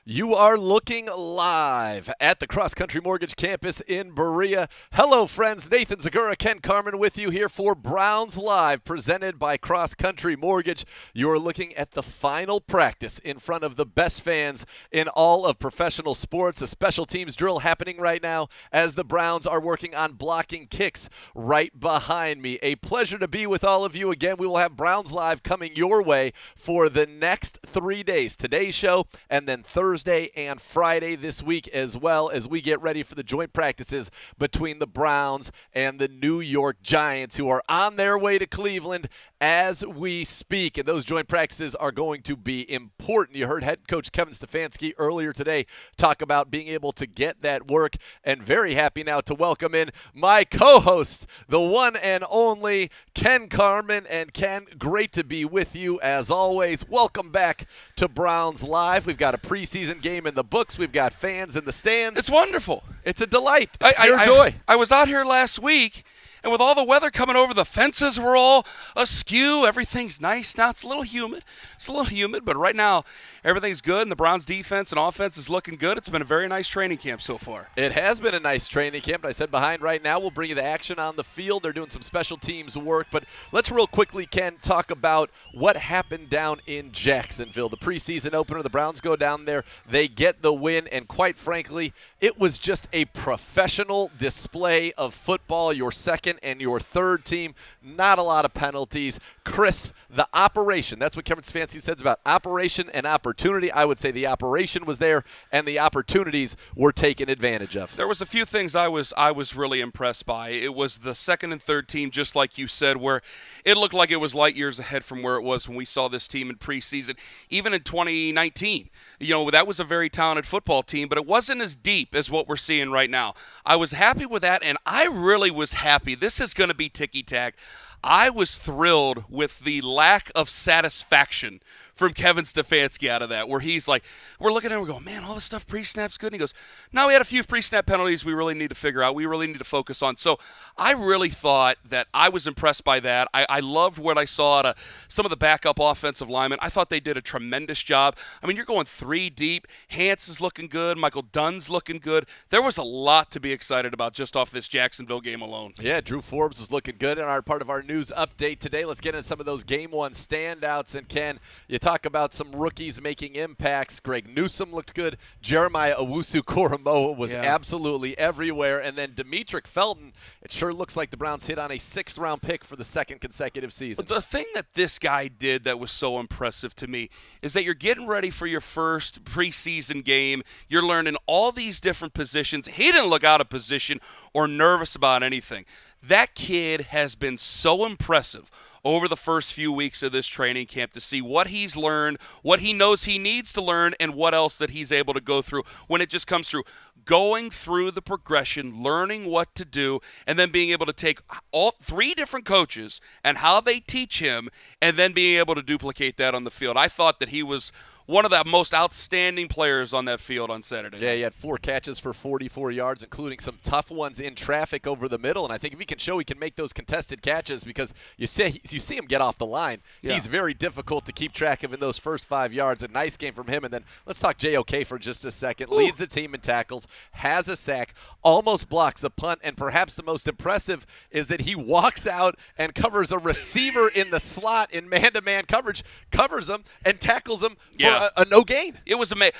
You are looking live at the CrossCountry Mortgage Campus in Berea. Hello, friends. Nathan Zegura, Ken Carman with you here for Browns Live, presented by CrossCountry Mortgage. You are looking at the final practice in front of the best fans in all of professional sports. A special teams drill happening right now as the Browns are working on blocking kicks right behind me. A pleasure to be with all of you again. We will have Browns Live coming your way for the next 3 days. Today's show and then Thursday and Friday this week, as well as we get ready for the joint practices between the Browns and the New York Giants, who are on their way to Cleveland as we speak. And those joint practices are going to be important. You heard head coach Kevin Stefanski earlier today talk about being able to get that work, and very happy now to welcome in my co-host, the one and only Ken Carman. And Ken, great to be with you as always. Welcome back to Browns Live. We've got a preseason game in the books. We've got fans in the stands. It's wonderful. It's a delight. Pure joy. I was out here last week, and with all the weather coming over, the fences were all askew. Everything's nice now. It's a little humid. But right now everything's good, and the Browns defense and offense is looking good. It's been a very nice training camp so far. It has been a nice training camp. I said behind right now, we'll bring you the action on the field. They're doing some special teams work. But let's real quickly, Ken, talk about what happened down in Jacksonville. The preseason opener, the Browns go down there. They get the win, and quite frankly, it was just a professional display of football. Your second and your third team, not a lot of penalties. Crisp, the operation. That's what Kevin Stefanski says about operation and opportunity. I would say the operation was there, and the opportunities were taken advantage of. There was a few things I was really impressed by. It was the second and third team, just like you said, where it looked like it was light years ahead from where it was when we saw this team in preseason. Even in 2019, that was a very talented football team, but it wasn't as deep as what we're seeing right now. I was happy with that, and I really was happy. This is going to be ticky-tack. I was thrilled with the lack of satisfaction from Kevin Stefanski out of that, where he's like, we're looking at him, we're going, man, all this stuff pre-snap's good. And he goes, no, we had a few pre-snap penalties we really need to figure out. We really need to focus on. So I really thought that I was impressed by that. I loved what I saw out of some of the backup offensive linemen. I thought they did a tremendous job. I mean, you're going three deep. Hance is looking good. Michael Dunn's looking good. There was a lot to be excited about just off this Jacksonville game alone. Yeah, Drew Forbes was looking good in our part of our news update today. Let's get into some of those game one standouts. And Ken, you talk about some rookies making impacts. Greg Newsome looked good. Jeremiah Owusu-Koramoah was absolutely everywhere. And then Demetric Felton, it sure looks like the Browns hit on a sixth-round pick for the second consecutive season. The thing that this guy did that was so impressive to me is that you're getting ready for your first preseason game. You're learning all these different positions. He didn't look out of position or nervous about anything. That kid has been so impressive over the first few weeks of this training camp to see what he's learned, what he knows he needs to learn, and what else that he's able to go through when it just comes through. Going through the progression, learning what to do, and then being able to take all three different coaches and how they teach him, and then being able to duplicate that on the field. I thought that he was one of the most outstanding players on that field on Saturday. Yeah, he had 4 catches for 44 yards, including some tough ones in traffic over the middle. And I think if he can show he can make those contested catches, because you see him get off the line, he's very difficult to keep track of in those first 5 yards. A nice game from him. And then let's talk JOK for just a second. Leads the team in tackles, has a sack, almost blocks a punt, and perhaps the most impressive is that he walks out and covers a receiver in the slot in man-to-man coverage, covers him, and tackles him for a no gain. It was amazing.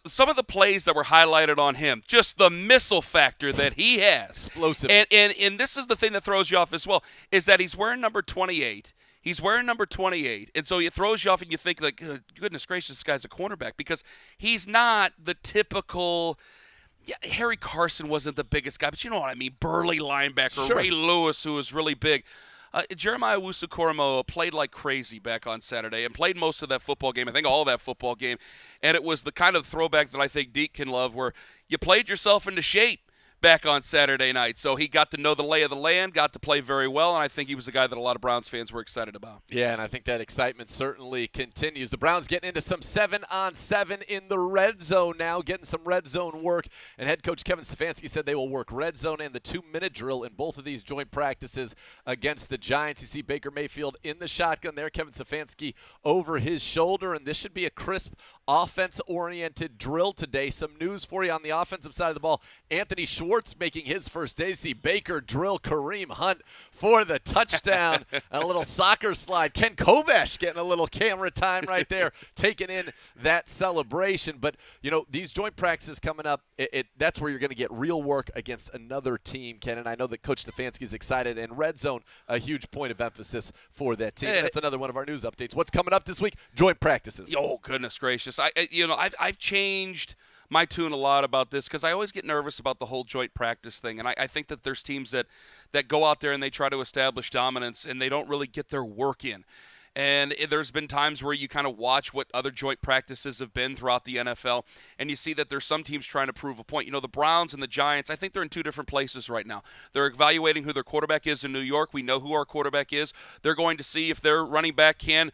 Some of the plays that were highlighted on him, just the missile factor that he has. Explosive. And this is the thing that throws you off as well, is that he's wearing number 28. He's wearing number 28, and so it throws you off and you think, like, goodness gracious, this guy's a cornerback, because he's not the typical – Harry Carson wasn't the biggest guy, but you know what I mean, burly linebacker, Sure. Ray Lewis, who was really big. Jeremiah Owusu-Koramoah played like crazy back on Saturday and played most of that football game, I think all that football game, and it was the kind of throwback that I think Deke can love, where you played yourself into shape back on Saturday night. So he got to know the lay of the land, got to play very well, and I think he was a guy that a lot of Browns fans were excited about. Yeah, and I think that excitement certainly continues. The Browns getting into some 7-on-7 in the red zone now, getting some red zone work. And head coach Kevin Stefanski said they will work red zone and the 2-minute drill in both of these joint practices against the Giants. You see Baker Mayfield in the shotgun there, Kevin Stefanski over his shoulder, and this should be a crisp offense-oriented drill today. Some news for you on the offensive side of the ball. Anthony Schwartz making his first day. See Baker drill Kareem Hunt for the touchdown. A little soccer slide. Ken Kovash getting a little camera time right there, taking in that celebration. But, you know, these joint practices coming up, that's where you're going to get real work against another team, Ken. And I know that Coach Stefanski is excited. And red zone, a huge point of emphasis for that team. That's another one of our news updates. What's coming up this week? Joint practices. Oh, goodness gracious. I've changed my tune a lot about this because I always get nervous about the whole joint practice thing. And I think that there's teams that go out there and they try to establish dominance and they don't really get their work in. And there's been times where you kind of watch what other joint practices have been throughout the NFL, and you see that there's some teams trying to prove a point. You know, the Browns and the Giants, I think they're in two different places right now. They're evaluating who their quarterback is in New York. We know who our quarterback is. They're going to see if their running back can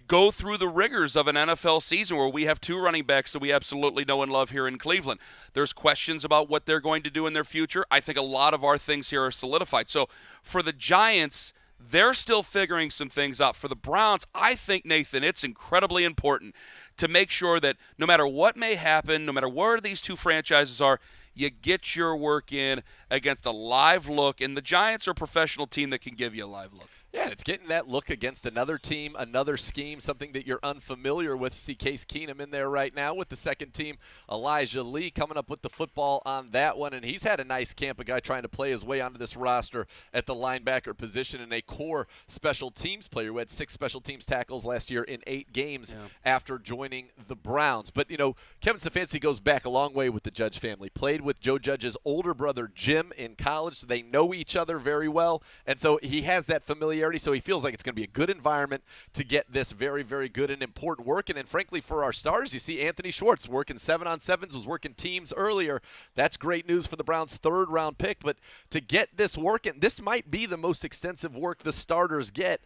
go through the rigors of an NFL season where we have two running backs that we absolutely know and love here in Cleveland. There's questions about what they're going to do in their future. I think a lot of our things here are solidified. So for the Giants, they're still figuring some things out. For the Browns, I think, Nathan, it's incredibly important to make sure that no matter what may happen, no matter where these two franchises are, you get your work in against a live look. And the Giants are a professional team that can give you a live look. Yeah, and it's getting that look against another team, another scheme, something that you're unfamiliar with. See Case Keenum in there right now with the second team. Elijah Lee coming up with the football on that one, and he's had a nice camp, a guy trying to play his way onto this roster at the linebacker position and a core special teams player who had 6 special teams tackles last year in 8 games after joining the Browns. But, you know, Kevin Stefanski goes back a long way with the Judge family. Played with Joe Judge's older brother Jim in college, so they know each other very well, and so he has that familiarity. So he feels like it's going to be a good environment to get this very, very good and important work. And frankly, for our stars, you see Anthony Schwartz working 7-on-7s, was working teams earlier. That's great news for the Browns' 3rd-round pick. But to get this working, this might be the most extensive work the starters get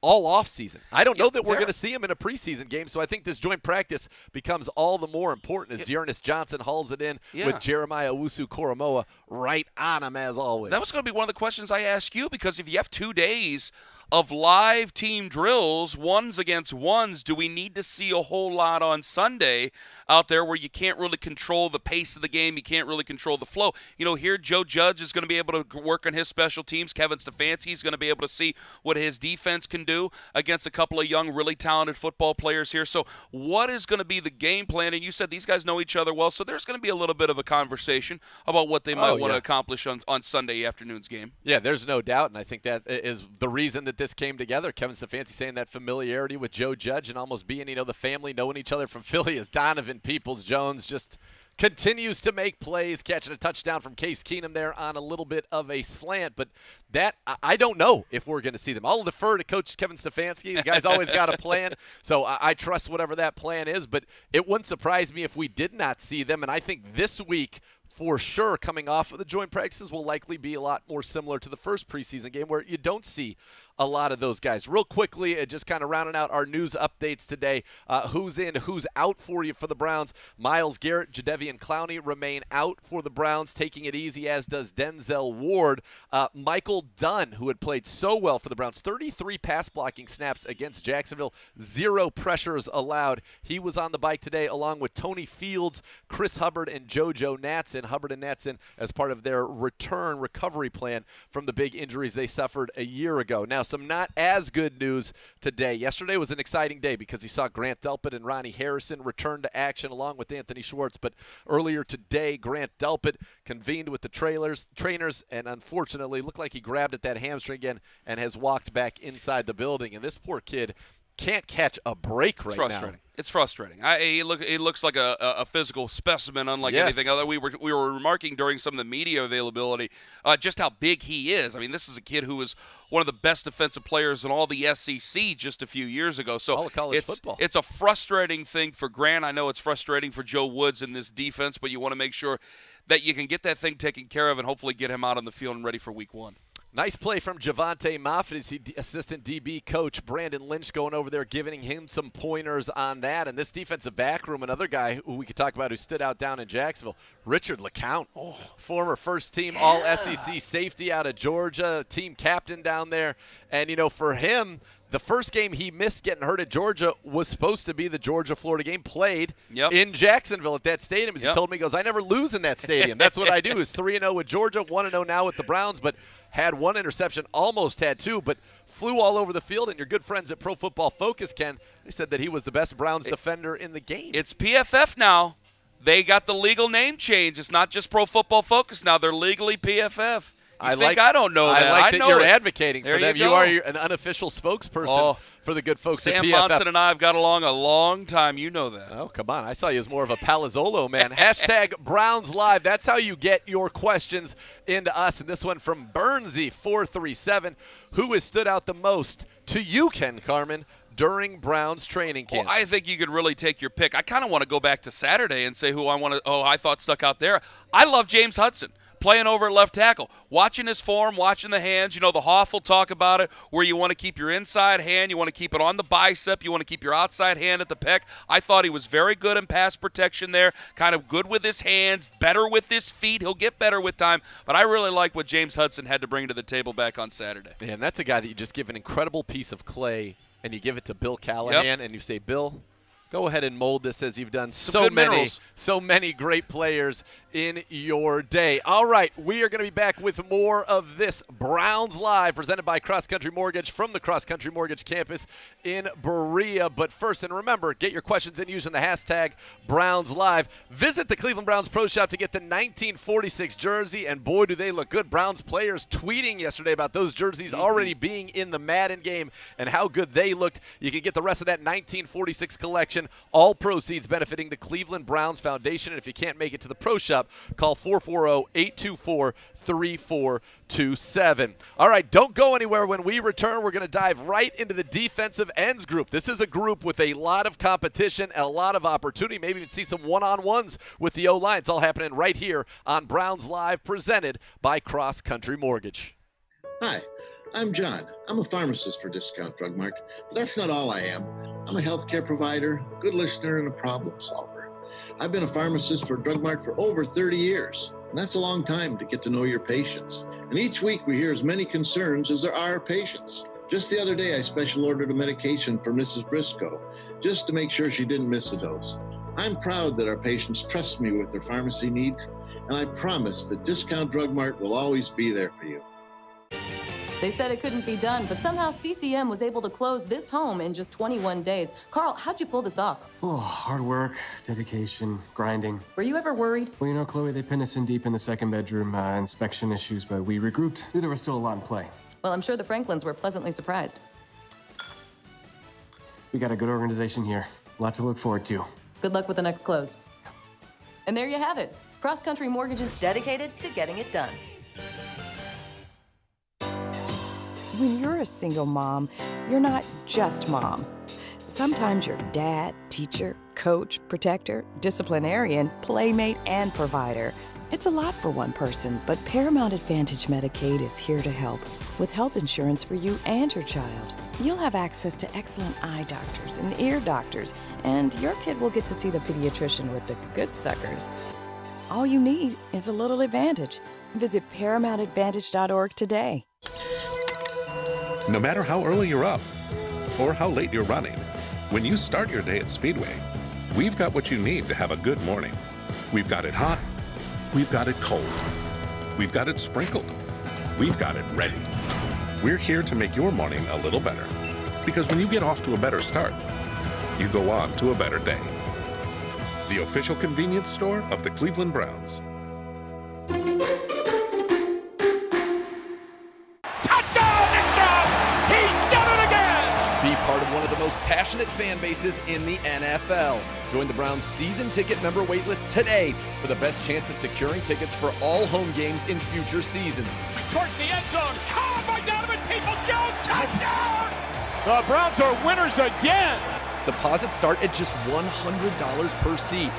all offseason. I don't know that we're going to see him in a preseason game, so I think this joint practice becomes all the more important as Dearness Johnson hauls it in with Jeremiah Owusu-Koramoah right on him as always. That was going to be one of the questions I asked you, because if you have 2 days of live team drills, ones against ones, do we need to see a whole lot on Sunday out there where you can't really control the pace of the game, you can't really control the flow? You know, here Joe Judge is going to be able to work on his special teams. Kevin Stefanski is going to be able to see what his defense can do against a couple of young, really talented football players here. So what is going to be the game plan? And you said these guys know each other well, so there's going to be a little bit of a conversation about what they might want to accomplish on Sunday afternoon's game. Yeah, there's no doubt, and I think that is the reason that this came together. Kevin Stefanski saying that familiarity with Joe Judge and almost being, you know, the family knowing each other from Philly as Donovan Peoples-Jones just continues to make plays, catching a touchdown from Case Keenum there on a little bit of a slant. But that, I don't know if we're going to see them. I'll defer to Coach Kevin Stefanski. The guy's always got a plan, so I trust whatever that plan is. But it wouldn't surprise me if we did not see them. And I think this week, for sure, coming off of the joint practices, will likely be a lot more similar to the first preseason game where you don't see a lot of those guys. Real quickly, just kind of rounding out our news updates today, who's in, who's out for you for the Browns. Myles Garrett, Jadeveon Clowney remain out for the Browns, taking it easy, as does Denzel Ward. Michael Dunn, who had played so well for the Browns, 33 pass blocking snaps against Jacksonville, 0 pressures allowed. He was on the bike today along with Tony Fields, Chris Hubbard, and JoJo Natson. Hubbard and Natson as part of their return recovery plan from the big injuries they suffered a year ago. Now, some not as good news today. Yesterday was an exciting day because you saw Grant Delpit and Ronnie Harrison return to action along with Anthony Schwartz. But earlier today, Grant Delpit convened with the trainers and unfortunately looked like he grabbed at that hamstring again and has walked back inside the building. And this poor kid can't catch a break right now. It's frustrating. It's frustrating. He looks like a physical specimen, unlike anything other. We were remarking during some of the media availability just how big he is. I mean, this is a kid who was one of the best defensive players in all the SEC just a few years ago. So all of college football. It's a frustrating thing for Grant. I know it's frustrating for Joe Woods in this defense, but you want to make sure that you can get that thing taken care of and hopefully get him out on the field and ready for week 1. Nice play from Javonte Moffitt as assistant DB coach Brandon Lynch going over there, giving him some pointers on that. And this defensive back room, another guy who we could talk about who stood out down in Jacksonville, Richard LeCount, former first-team All-SEC safety out of Georgia, team captain down there. And, for him, the first game he missed getting hurt at Georgia was supposed to be the Georgia-Florida game played in Jacksonville at that stadium. As he told me, he goes, I never lose in that stadium. That's what I do is 3-0 with Georgia, 1-0 now with the Browns, but had one interception, almost had two, but flew all over the field. And your good friends at Pro Football Focus, Ken, they said that he was the best Browns defender in the game. It's PFF now. They got the legal name change. It's not just Pro Football Focus now. They're legally PFF. I don't know that. I like that you're it. advocating for them. You are an unofficial spokesperson for the good folks Sam at PFF. Monson and I have got along a long time. You know that. Oh, come on. I saw you as more of a Palazzolo man. Hashtag Browns Live. That's how you get your questions into us. And this one from Bernsey437. Who has stood out the most to you, Ken Carman, during Browns training camp? Well, I think you could really take your pick. I kind of want to go back to Saturday and say who I thought stuck out there. I love James Hudson. Playing over at left tackle, watching his form, watching the hands. The Hoff will talk about it, where you want to keep your inside hand, you want to keep it on the bicep, you want to keep your outside hand at the pec. I thought he was very good in pass protection there, kind of good with his hands, better with his feet. He'll get better with time, but I really like what James Hudson had to bring to the table back on Saturday. Yeah, and that's a guy that you just give an incredible piece of clay, and you give it to Bill Callahan, and you say, Bill, go ahead and mold this as you've done so many great players in your day. All right, we are going to be back with more of this Browns Live presented by CrossCountry Mortgage from the CrossCountry Mortgage campus in Berea. But first, and remember, get your questions in using the hashtag Browns Live. Visit the Cleveland Browns Pro Shop to get the 1946 jersey, and boy, do they look good. Browns players tweeting yesterday about those jerseys already being in the Madden game and how good they looked. You can get the rest of that 1946 collection, all proceeds benefiting the Cleveland Browns Foundation. And if you can't make it to the Pro Shop, call 440-824-3427. All right, don't go anywhere. When we return, we're going to dive right into the defensive ends group. This is a group with a lot of competition, a lot of opportunity, maybe even see some one-on-ones with the O-line. It's all happening right here on Browns Live, presented by CrossCountry Mortgage. Hi, I'm John. I'm a pharmacist for Discount Drug Mart, but that's not all I am. I'm a healthcare provider, good listener, and a problem solver. I've been a pharmacist for Drug Mart for over 30 years, and that's a long time to get to know your patients. And each week we hear as many concerns as there are patients. Just the other day, I special ordered a medication for Mrs. Briscoe, just to make sure she didn't miss a dose. I'm proud that our patients trust me with their pharmacy needs, and I promise that Discount Drug Mart will always be there for you. They said it couldn't be done, but somehow CCM was able to close this home in just 21 days. Carl, how'd you pull this off? Oh, hard work, dedication, grinding. Were you ever worried? Well, Chloe, they pinned us in deep in the second bedroom, inspection issues, but we regrouped. Knew there was still a lot in play. Well, I'm sure the Franklins were pleasantly surprised. We got a good organization here. A lot to look forward to. Good luck with the next close. And there you have it. CrossCountry Mortgage is dedicated to getting it done. When you're a single mom, you're not just mom. Sometimes you're dad, teacher, coach, protector, disciplinarian, playmate, and provider. It's a lot for one person, but Paramount Advantage Medicaid is here to help with health insurance for you and your child. You'll have access to excellent eye doctors and ear doctors, and your kid will get to see the pediatrician with the good suckers. All you need is a little advantage. Visit ParamountAdvantage.org today. No matter how early you're up or how late you're running, when you start your day at Speedway, we've got what you need to have a good morning. We've got it hot, we've got it cold, we've got it sprinkled, we've got it ready. We're here to make your morning a little better, because when you get off to a better start, you go on to a better day. The official convenience store of the Cleveland Browns. Be part of one of the most most passionate fan bases in the NFL. Join the Browns season ticket member waitlist today for the best chance of securing tickets for all home games in future seasons. Towards the end zone, caught by Donovan Peoples-Jones, touchdown! The Browns are winners again. Deposits start at just $100 per seat.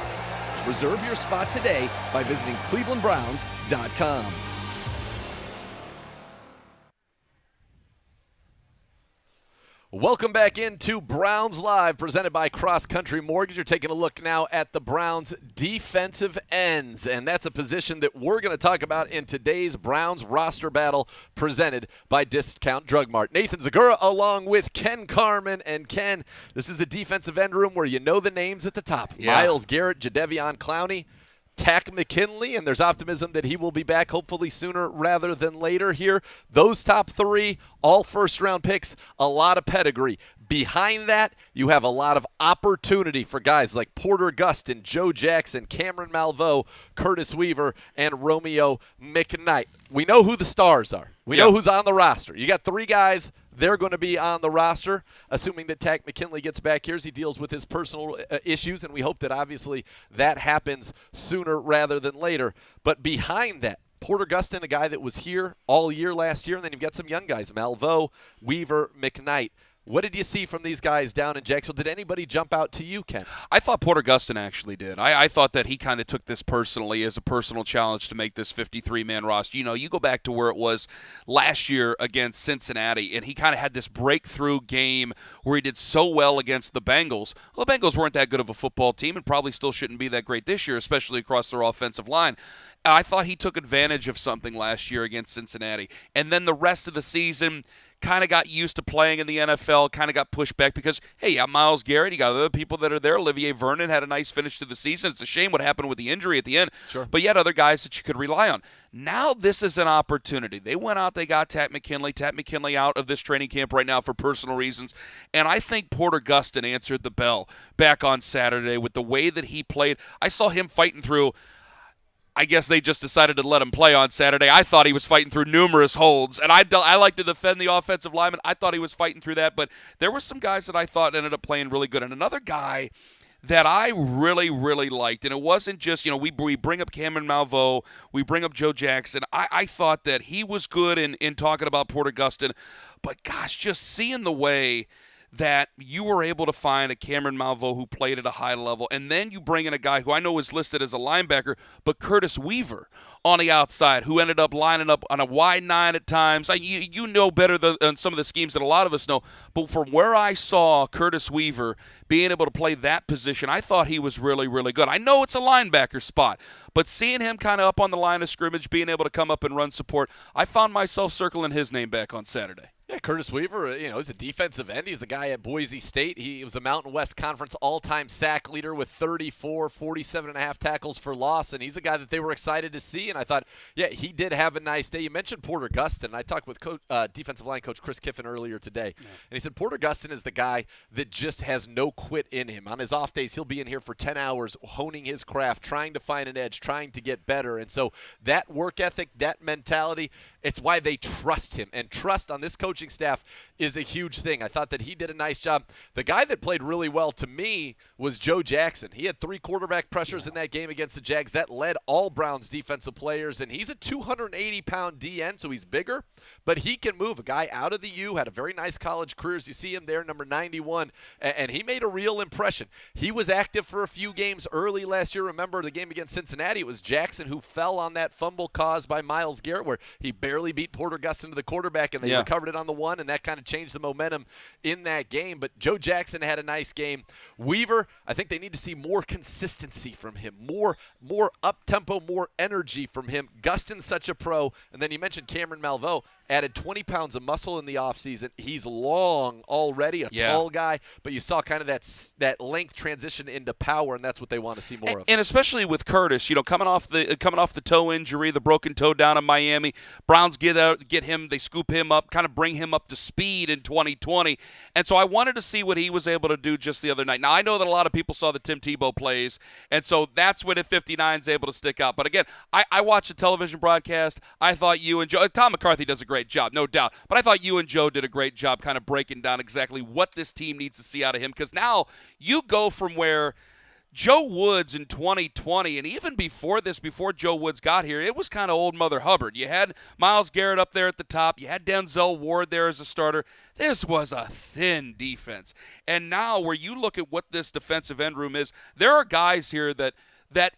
Reserve your spot today by visiting clevelandbrowns.com. Welcome back into Browns Live, presented by CrossCountry Mortgage. You're taking a look now at the Browns' defensive ends, and that's a position that we're going to talk about in today's Browns roster battle, presented by Discount Drug Mart. Nathan Zegura along with Ken Carman. And Ken, this is a defensive end room where you know the names at the top. Yeah. Myles Garrett, Jadeveon Clowney, Takk McKinley, and there's optimism that he will be back hopefully sooner rather than later here. Those top three, all first-round picks, a lot of pedigree. Behind that, you have a lot of opportunity for guys like Porter Gustin, Joe Jackson, Cameron Malveaux, Curtis Weaver, and Romeo McKnight. We know who the stars are. We know who's on the roster. You got three guys. They're going to be on the roster, assuming that Takk McKinley gets back here as he deals with his personal issues, and we hope that obviously that happens sooner rather than later. But behind that, Porter Gustin, a guy that was here all year last year, and then you've got some young guys, Malveaux, Weaver, McKnight. What did you see from these guys down in Jacksonville? Did anybody jump out to you, Ken? I thought Porter Gustin actually did. I thought that he kind of took this personally as a personal challenge to make this 53-man roster. You know, you go back to where it was last year against Cincinnati, and he kind of had this breakthrough game where he did so well against the Bengals. Well, the Bengals weren't that good of a football team and probably still shouldn't be that great this year, especially across their offensive line. I thought he took advantage of something last year against Cincinnati. And then the rest of the season kind of got used to playing in the NFL, kind of got pushed back because, hey, you got Myles Garrett, you got other people that are there. Olivier Vernon had a nice finish to the season. It's a shame what happened with the injury at the end. Sure. But you had other guys that you could rely on. Now this is an opportunity. They went out, they got Takk McKinley out of this training camp right now for personal reasons. And I think Porter Gustin answered the bell back on Saturday with the way that he played. I saw him fighting through, I guess they just decided to let him play on Saturday. I thought he was fighting through numerous holds, and I like to defend the offensive lineman. I thought he was fighting through that, but there were some guys that I thought ended up playing really good. And another guy that I really, really liked, and it wasn't just, you know, we bring up Cameron Malveaux, we bring up Joe Jackson. I thought that he was good in talking about Porter Gustin, but gosh, just seeing the way that you were able to find a Cameron Malveaux who played at a high level, and then you bring in a guy who I know is listed as a linebacker, but Curtis Weaver on the outside, who ended up lining up on a wide nine at times. You know better than some of the schemes that a lot of us know, but from where I saw Curtis Weaver being able to play that position, I thought he was really, really good. I know it's a linebacker spot, but seeing him kind of up on the line of scrimmage, being able to come up and run support, I found myself circling his name back on Saturday. Yeah, Curtis Weaver, you know, he's a defensive end. He's the guy at Boise State. He was a Mountain West Conference all-time sack leader with 47.5 tackles for loss, and he's a guy that they were excited to see. And I thought, yeah, he did have a nice day. You mentioned Porter Gustin. I talked with defensive line coach Chris Kiffin earlier today, and he said Porter Gustin is the guy that just has no quit in him. On his off days, he'll be in here for 10 hours honing his craft, trying to find an edge, trying to get better. And so that work ethic, that mentality, it's why they trust him. And trust on this coaching staff is a huge thing. I thought that he did a nice job. The guy that played really well to me was Joe Jackson. He had 3 quarterback pressures in that game against the Jags. That led all Browns defensive players, and he's a 280-pound DN, so he's bigger, but he can move. A guy out of the U, had a very nice college career, as you see him there, number 91, and he made a real impression. He was active for a few games early last year. Remember the game against Cincinnati? It was Jackson who fell on that fumble caused by Myles Garrett, where he barely beat Porter Gustin to the quarterback, and they recovered it on the one, and that kind of changed the momentum in that game. But Joe Jackson had a nice game. Weaver, I think they need to see more consistency from him, more up-tempo, more energy from him. Gustin's such a pro. And then you mentioned Cameron Malveaux, added 20 pounds of muscle in the offseason. He's long already, a tall guy, but you saw kind of that length transition into power, and that's what they want to see more of. And especially with Curtis, you know, coming off the toe injury, the broken toe down in Miami, Browns get him, they scoop him up, kind of bring him up to speed in 2020. And so I wanted to see what he was able to do just the other night. Now, I know that a lot of people saw the Tim Tebow plays, and so that's when at 59 is able to stick out. But again, I watched the television broadcast. I thought you and Tom McCarthy does a great great job, no doubt. But I thought you and Joe did a great job kind of breaking down exactly what this team needs to see out of him, because now you go from where Joe Woods in 2020, and even before this, before Joe Woods got here, it was kind of old Mother Hubbard. You had Myles Garrett up there at the top. You had Denzel Ward there as a starter. This was a thin defense. And now where you look at what this defensive end room is, there are guys here that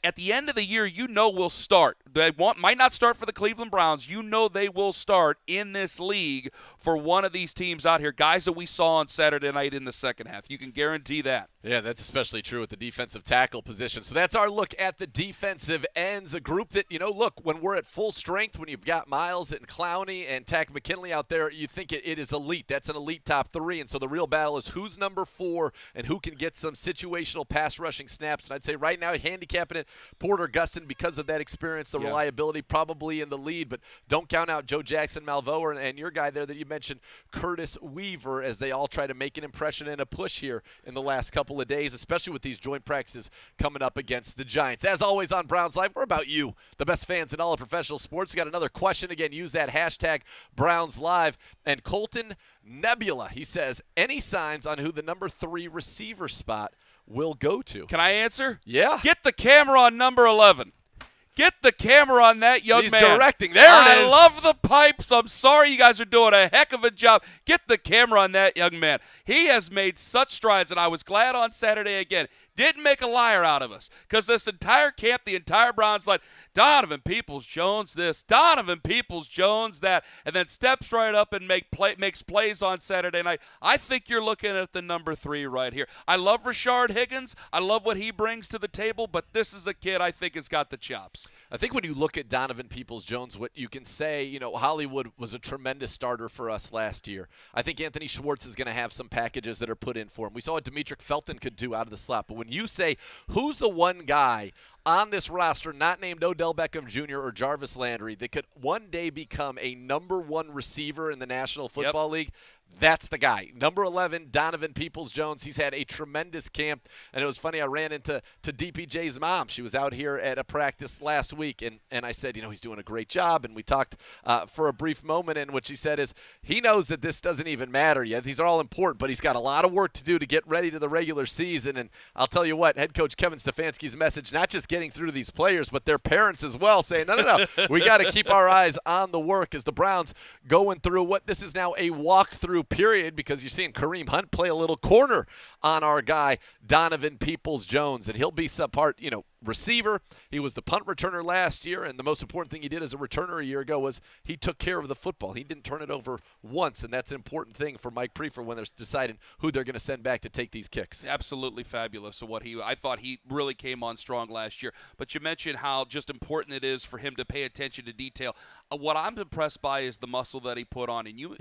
at the end of the year will start. They might not start for the Cleveland Browns. They will start in this league for one of these teams out here, guys that we saw on Saturday night in the second half. You can guarantee that. Yeah, that's especially true at the defensive tackle position. So that's our look at the defensive ends, a group that, look, when we're at full strength, when you've got Miles and Clowney and Tack McKinley out there, you think it is elite. That's an elite top three. And so the real battle is who's number 4 and who can get some situational pass rushing snaps. And I'd say right now, handicapping it, Porter Gustin, because of that experience, the reliability, probably in the lead. But don't count out Joe Jackson Malveaux and your guy there that you mentioned, Curtis Weaver, as they all try to make an impression and a push here in the last couple of days, especially with these joint practices coming up against the Giants. As always on Browns Live, we're about you, the best fans in all of professional sports. We got another question. Again, use that hashtag Browns Live. And Colton Nebula, he says, any signs on who the number 3 receiver spot will go to? Can I answer? Yeah. Get the camera on number 11. Get the camera on that young man. He's directing. There it is. I love the pipes. I'm sorry, you guys are doing a heck of a job. Get the camera on that young man. He has made such strides, and I was glad on Saturday again. Didn't make a liar out of us, because this entire camp, the entire Browns line, Donovan Peoples-Jones this, Donovan Peoples-Jones that, and then steps right up and makes plays on Saturday night. I think you're looking at the number 3 right here. I love Rashard Higgins. I love what he brings to the table, but this is a kid I think has got the chops. I think when you look at Donovan Peoples-Jones, what you can say, Hollywood was a tremendous starter for us last year. I think Anthony Schwartz is going to have some packages that are put in for him. We saw what Demetric Felton could do out of the slot, but when you say who's the one guy on this roster not named Odell Beckham Jr. or Jarvis Landry that could one day become a number 1 receiver in the National Football League, that's the guy. Number 11, Donovan Peoples-Jones. He's had a tremendous camp, and it was funny, I ran into DPJ's mom. She was out here at a practice last week, and I said, he's doing a great job, and we talked for a brief moment, and what she said is he knows that this doesn't even matter yet. These are all important, but he's got a lot of work to do to get ready to the regular season, and I'll tell you what, head coach Kevin Stefanski's message, not just getting through these players, but their parents as well, saying, no, we got to keep our eyes on the work as the Browns going through what this is now a walkthrough period, because you're seeing Kareem Hunt play a little corner on our guy Donovan Peoples-Jones, and he'll be subpart, receiver. He was the punt returner last year, and the most important thing he did as a returner a year ago was he took care of the football. He didn't turn it over once, and that's an important thing for Mike Prefer when they're deciding who they're going to send back to take these kicks. Absolutely fabulous. So I thought he really came on strong last year. But you mentioned how just important it is for him to pay attention to detail. What I'm impressed by is the muscle that he put on. And you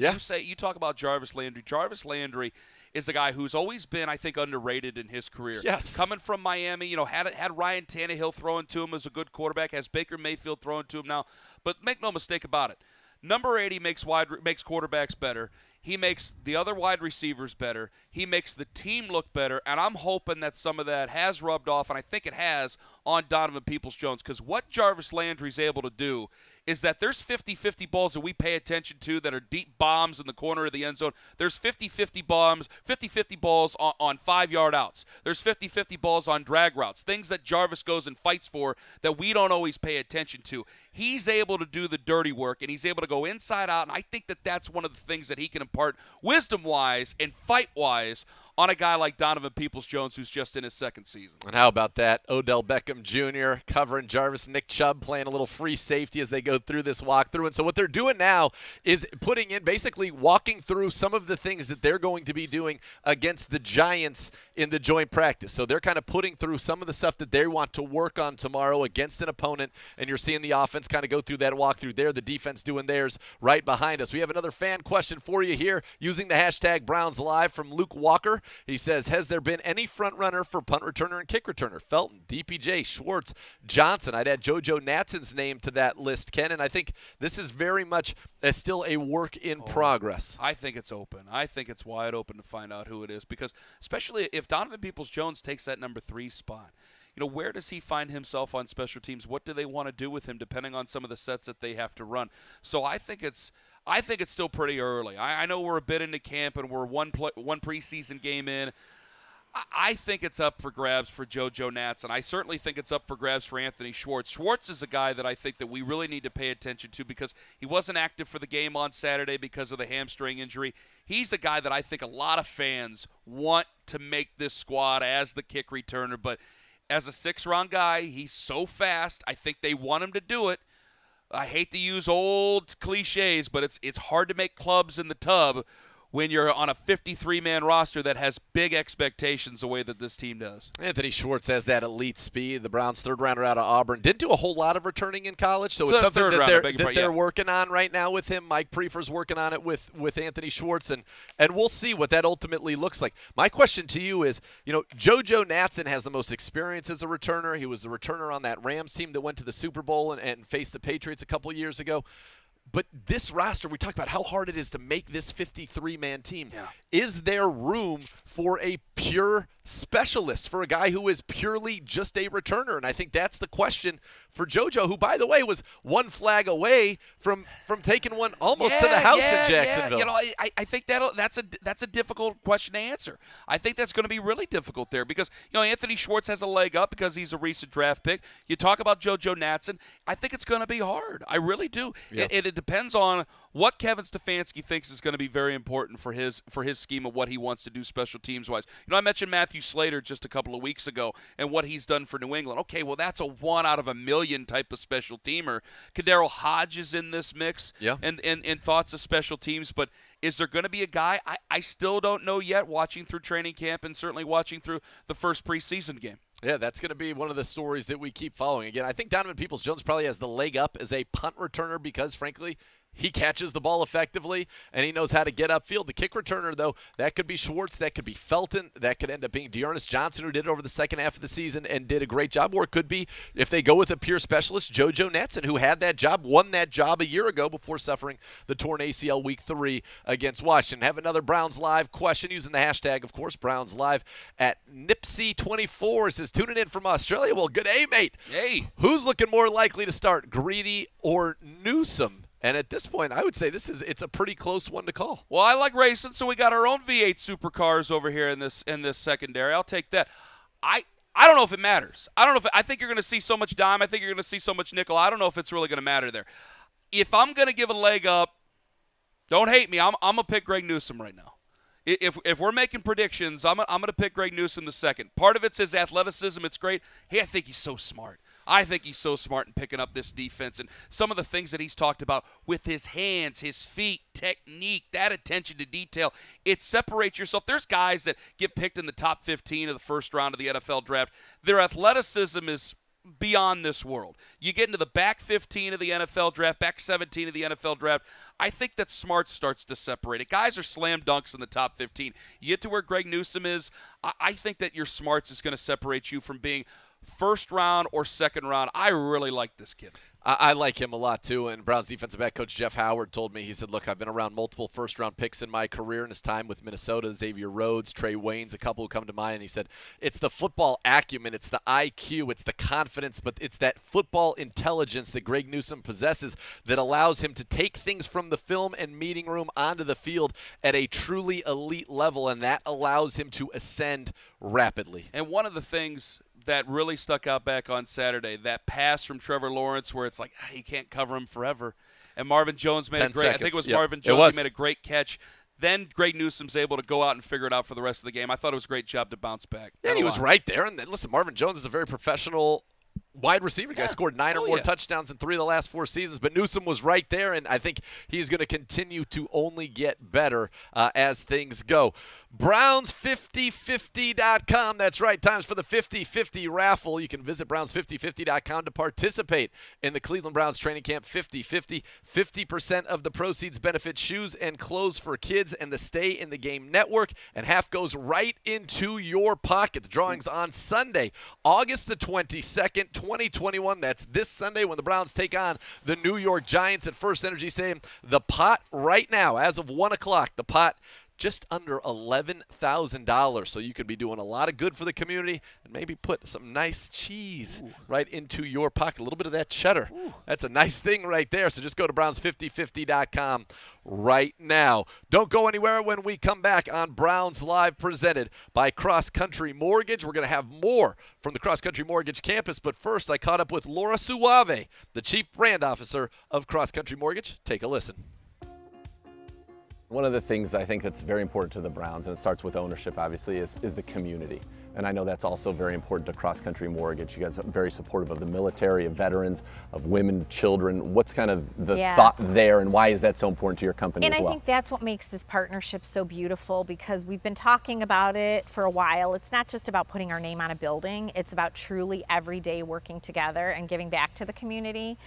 talk about Jarvis Landry. Jarvis Landry is a guy who's always been, I think, underrated in his career. Yes. Coming from Miami, had Ryan Tannehill throwing to him as a good quarterback, has Baker Mayfield throwing to him now. But make no mistake about it. Number 80 makes quarterbacks better. He makes the other wide receivers better. He makes the team look better, and I'm hoping that some of that has rubbed off, and I think it has, on Donovan Peoples-Jones, because what Jarvis Landry's able to do is that there's 50-50 balls that we pay attention to that are deep bombs in the corner of the end zone. There's 50-50 balls on 5-yard outs. There's 50-50 balls on drag routes, things that Jarvis goes and fights for that we don't always pay attention to. He's able to do the dirty work, and he's able to go inside out, and I think that that's one of the things that he can impart wisdom-wise and fight-wise on a guy like Donovan Peoples-Jones, who's just in his second season. And how about that? Odell Beckham Jr. covering Jarvis, Nick Chubb playing a little free safety as they go through this walkthrough. And so what they're doing now is putting in, basically walking through some of the things that they're going to be doing against the Giants in the joint practice. So they're kind of putting through some of the stuff that they want to work on tomorrow against an opponent, and you're seeing the offense kind of go through that walkthrough there, the defense doing theirs right behind us. We have another fan question for you here using the hashtag Browns Live from Luke Walker. He says, has there been any front runner for punt returner and kick returner? Felton, DPJ, Schwartz, Johnson. I'd add JoJo Natson's name to that list, Ken, and I think this is very much still a work in progress. I think it's open. I think it's wide open to find out who it is, because especially if Donovan Peoples-Jones takes that number 3 spot, where does he find himself on special teams? What do they want to do with him, depending on some of the sets that they have to run? So I think it's I think it's still pretty early. I know we're a bit into camp and we're one preseason game in. I think it's up for grabs for JoJo Nats, and I certainly think it's up for grabs for Anthony Schwartz. Schwartz is a guy that I think that we really need to pay attention to because he wasn't active for the game on Saturday because of the hamstring injury. He's a guy that I think a lot of fans want to make this squad as the kick returner, but as a six-round guy, he's so fast. I think they want him to do it. I hate to use old cliches, but it's hard to make clubs in the tub when you're on a 53-man roster that has big expectations the way that this team does. Anthony Schwartz has that elite speed. The Browns' third-rounder out of Auburn. Didn't do a whole lot of returning in college, so it's something that they're working on right now with him. Mike Prefer's working on it with Anthony Schwartz, and we'll see what that ultimately looks like. My question to you is, JoJo Natson has the most experience as a returner. He was the returner on that Rams team that went to the Super Bowl and faced the Patriots a couple years ago. But this roster, we talked about how hard it is to make this 53-man team. Yeah. Is there room for a pure specialist, for a guy who is purely just a returner? And I think that's the question for JoJo, who, by the way, was one flag away from taking one almost to the house in Jacksonville. Yeah. I think that's a difficult question to answer. I think that's going to be really difficult there because Anthony Schwartz has a leg up because he's a recent draft pick. You talk about JoJo Natson. I think it's going to be hard. I really do. Yeah. It depends on what Kevin Stefanski thinks is going to be very important for his scheme of what he wants to do special teams wise. I mentioned Matthew Slater just a couple of weeks ago and what he's done for New England. Okay, well that's a 1 out of a million type of special teamer. Kadero Hodge is in this mix. Yeah. And thoughts of special teams, but is there going to be a guy? I still don't know yet, watching through training camp and certainly watching through the first preseason game. Yeah, that's going to be one of the stories that we keep following. Again, I think Donovan Peoples-Jones probably has the leg up as a punt returner because, frankly, he catches the ball effectively, and he knows how to get upfield. The kick returner, though, that could be Schwartz, that could be Felton, that could end up being Dearness Johnson, who did it over the second half of the season and did a great job. Or it could be, if they go with a pure specialist, JoJo Natson, who had that job, won that job a year ago before suffering the torn ACL Week 3 against Washington. Have another Browns Live question using the hashtag, of course, Browns Live at Nipsey24. Says, tuning in from Australia. Well, good day, mate. Hey. Who's looking more likely to start, Greedy or Newsome? And at this point, I would say it's a pretty close one to call. Well, I like racing, so we got our own V8 supercars over here in this secondary. I'll take that. I don't know if it matters. I think you're going to see so much dime. I think you're going to see so much nickel. I don't know if it's really going to matter there. If I'm going to give a leg up, don't hate me. I'm going to pick Greg Newsome right now. If we're making predictions, I'm going to pick Greg Newsome the second. Part of it's his athleticism. It's great. Hey, I think he's so smart. I think he's so smart in picking up this defense and some of the things that he's talked about with his hands, his feet, technique, that attention to detail. It separates yourself. There's guys that get picked in the top 15 of the first round of the NFL draft. Their athleticism is beyond this world. You get into the back 15 of the NFL draft, back 17 of the NFL draft, I think that smart starts to separate it. Guys are slam dunks in the top 15. You get to where Greg Newsome is, I think that your smarts is going to separate you from being first round or second round. I really like this kid. I like him a lot, too. And Browns defensive back coach Jeff Howard told me, he said, look, I've been around multiple first-round picks in my career in his time with Minnesota, Xavier Rhodes, Trey Waynes, a couple who come to mind. And he said, it's the football acumen, it's the IQ, it's the confidence, but it's that football intelligence that Greg Newsome possesses that allows him to take things from the film and meeting room onto the field at a truly elite level, and that allows him to ascend rapidly. And one of the things that really stuck out back on Saturday, that pass from Trevor Lawrence where it's like, you can't cover him forever. And Marvin Jones made a great, I think it was Marvin Jones, he made a great catch. Then Greg Newsome's able to go out and figure it out for the rest of the game. I thought it was a great job to bounce back. Yeah, he was right there. And then, listen, Marvin Jones is a very professional wide receiver guy, scored 9 or more touchdowns in 3 of the last 4 seasons, but Newsome was right there, and I think he's going to continue to only get better as things go. Browns5050.com. That's right. Times for the 50-50 raffle. You can visit Browns5050.com to participate in the Cleveland Browns training camp 50-50. 50% of the proceeds benefit shoes and clothes for kids and the Stay in the Game network, and half goes right into your pocket. The drawing's on Sunday, August the 22nd, 2021. That's this Sunday when the Browns take on the New York Giants at First Energy Stadium. The pot right now, as of 1 o'clock, the pot just under $11,000. So you could be doing a lot of good for the community and maybe put some nice cheese right into your pocket. A little bit of that cheddar. That's a nice thing right there. So just go to Browns5050.com right now. Don't go anywhere. When we come back on Browns Live, presented by CrossCountry Mortgage, we're going to have more from the CrossCountry Mortgage campus. But first, I caught up with Laura Soave, the Chief Brand Officer of CrossCountry Mortgage. Take a listen. One of the things I think that's very important to the Browns, and it starts with ownership, obviously, is the community. And I know that's also very important to CrossCountry Mortgage. You guys are very supportive of the military, of veterans, of women, children. What's kind of the thought there, and why is that so important to your company as well? And I think that's what makes this partnership so beautiful, because we've been talking about it for a while. It's not just about putting our name on a building. It's about truly every day working together and giving back to the community.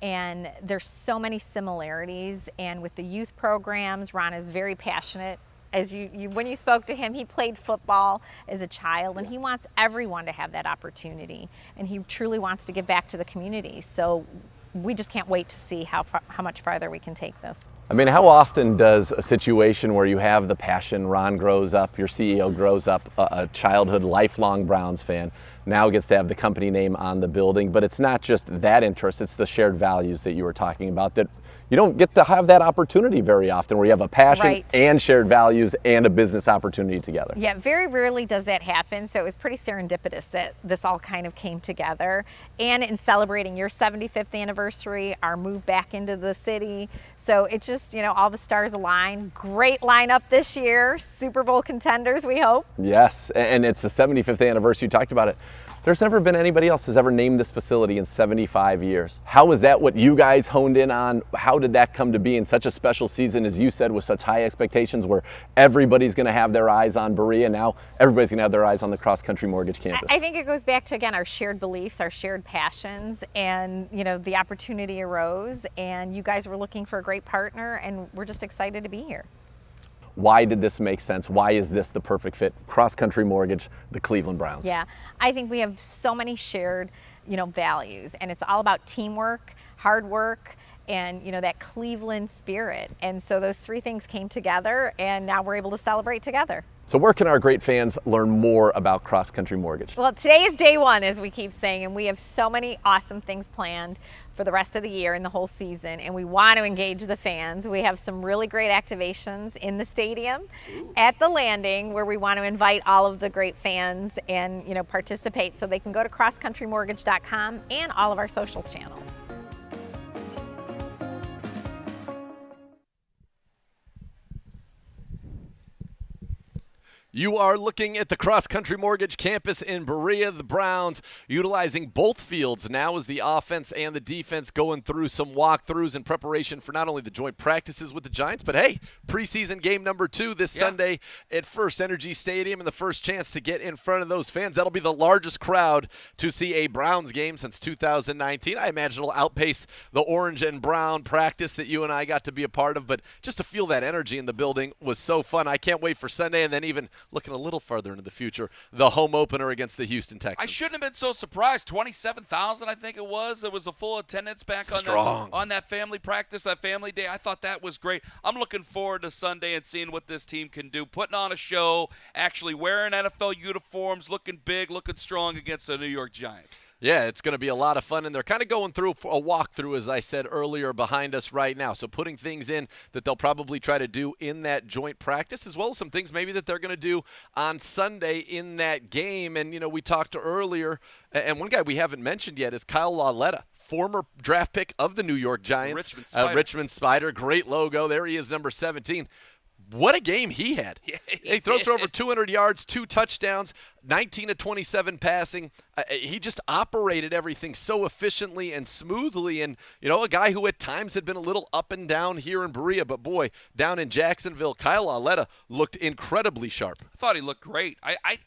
And there's so many similarities. And with the youth programs, Ron is very passionate. As when you spoke to him, he played football as a child, and he wants everyone to have that opportunity. And he truly wants to give back to the community. So we just can't wait to see how much farther we can take this. I mean, how often does a situation where you have the passion, Ron grows up, your CEO grows up, a childhood, lifelong Browns fan, now gets to have the company name on the building, but it's not just that interest, it's the shared values that you were talking about that you don't get to have that opportunity very often, where you have a passion and shared values and a business opportunity together. Yeah, very rarely does that happen. So it was pretty serendipitous that this all kind of came together. And in celebrating your 75th anniversary, our move back into the city. So it just, you know, all the stars align. Great lineup this year. Super Bowl contenders, we hope. Yes, and it's the 75th anniversary. You talked about it. There's never been anybody else who's ever named this facility in 75 years. How is that what you guys honed in on? How did that come to be in such a special season, as you said, with such high expectations, where everybody's going to have their eyes on Berea, now everybody's going to have their eyes on the CrossCountry Mortgage campus? I think it goes back to, again, our shared beliefs, our shared passions, and, you know, the opportunity arose, and you guys were looking for a great partner, and we're just excited to be here. Why did this make sense? Why is this the perfect fit? CrossCountry Mortgage, the Cleveland Browns. Yeah, I think we have so many shared, you know, values, and it's all about teamwork, hard work, and, you know, that Cleveland spirit. And so those three things came together, and now we're able to celebrate together. So where can our great fans learn more about CrossCountry Mortgage? Well, today is day one, as we keep saying, and we have so many awesome things planned for the rest of the year and the whole season, and we want to engage the fans. We have some really great activations in the stadium, at the landing, where we want to invite all of the great fans and, you know, participate. So they can go to crosscountrymortgage.com and all of our social channels. You are looking at the CrossCountry Mortgage campus in Berea. The Browns utilizing both fields now as the offense and the defense, going through some walkthroughs in preparation for not only the joint practices with the Giants, but hey, preseason game number 2 this Sunday at First Energy Stadium, and the first chance to get in front of those fans. That'll be the largest crowd to see a Browns game since 2019. I imagine it'll outpace the orange and brown practice that you and I got to be a part of, but just to feel that energy in the building was so fun. I can't wait for Sunday, and then even looking a little farther into the future, the home opener against the Houston Texans. I shouldn't have been so surprised. 27,000, I think it was. It was a full attendance back on that family practice, that family day. I thought that was great. I'm looking forward to Sunday and seeing what this team can do, putting on a show, actually wearing NFL uniforms, looking big, looking strong against the New York Giants. Yeah, it's going to be a lot of fun, and they're kind of going through a walkthrough, as I said earlier, behind us right now. So putting things in that they'll probably try to do in that joint practice, as well as some things maybe that they're going to do on Sunday in that game. And, you know, we talked earlier, and one guy we haven't mentioned yet is Kyle Lauletta, former draft pick of the New York Giants. Richmond Spider, great logo. There he is, number 17. What a game he had. Yeah, he throws for over 200 yards, 2 touchdowns, 19 of 27 passing. He just operated everything so efficiently and smoothly. And, you know, a guy who at times had been a little up and down here in Berea, but boy, down in Jacksonville, Kyle Lauletta looked incredibly sharp. I thought he looked great. I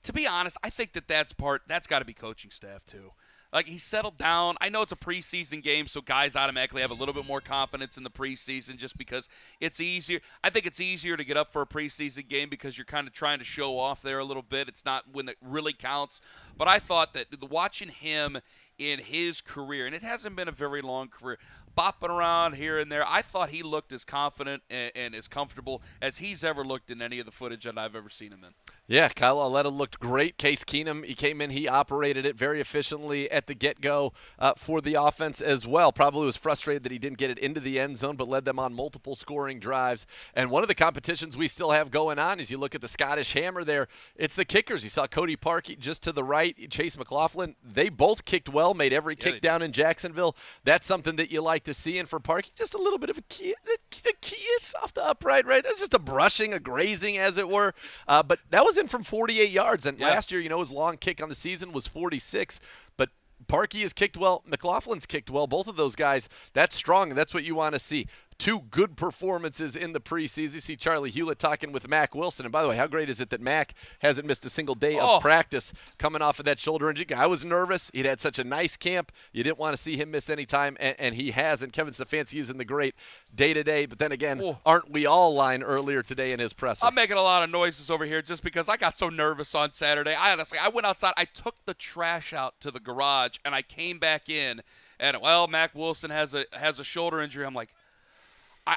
to be honest, I think that's got to be coaching staff too. Like, he settled down. I know it's a preseason game, so guys automatically have a little bit more confidence in the preseason just because it's easier. I think it's easier to get up for a preseason game because you're kind of trying to show off there a little bit. It's not when it really counts. But I thought that watching him in his career, and it hasn't been a very long career, bopping around here and there. I thought he looked as confident and as comfortable as he's ever looked in any of the footage that I've ever seen him in. Yeah, Kyle Auletta looked great. Case Keenum, he came in, he operated it very efficiently at the get-go for the offense as well. Probably was frustrated that he didn't get it into the end zone, but led them on multiple scoring drives. And one of the competitions we still have going on is you look at the Scottish Hammer there, it's the kickers. You saw Cody Parkey just to the right, Chase McLaughlin. They both kicked well, made every kick down in Jacksonville. That's something that you like to see. And for Parkey, just a little bit of a the kiss off the upright, right? There's just a brushing, a grazing, as it were. But that was in from 48 yards. And last year, his long kick on the season was 46. But Parkey has kicked well. McLaughlin's kicked well. Both of those guys, that's strong. That's what you want to see. Two good performances in the preseason. You see Charlie Hewlett talking with Mac Wilson. And by the way, how great is it that Mac hasn't missed a single day of practice coming off of that shoulder injury? I was nervous. He'd had such a nice camp. You didn't want to see him miss any time, and he hasn't. Kevin Stefanski using the great day-to-day. But then again, aren't we all line earlier today in his presser? I'm making a lot of noises over here just because I got so nervous on Saturday. I went outside. I took the trash out to the garage, and I came back in, and, Mac Wilson has a shoulder injury. I'm like,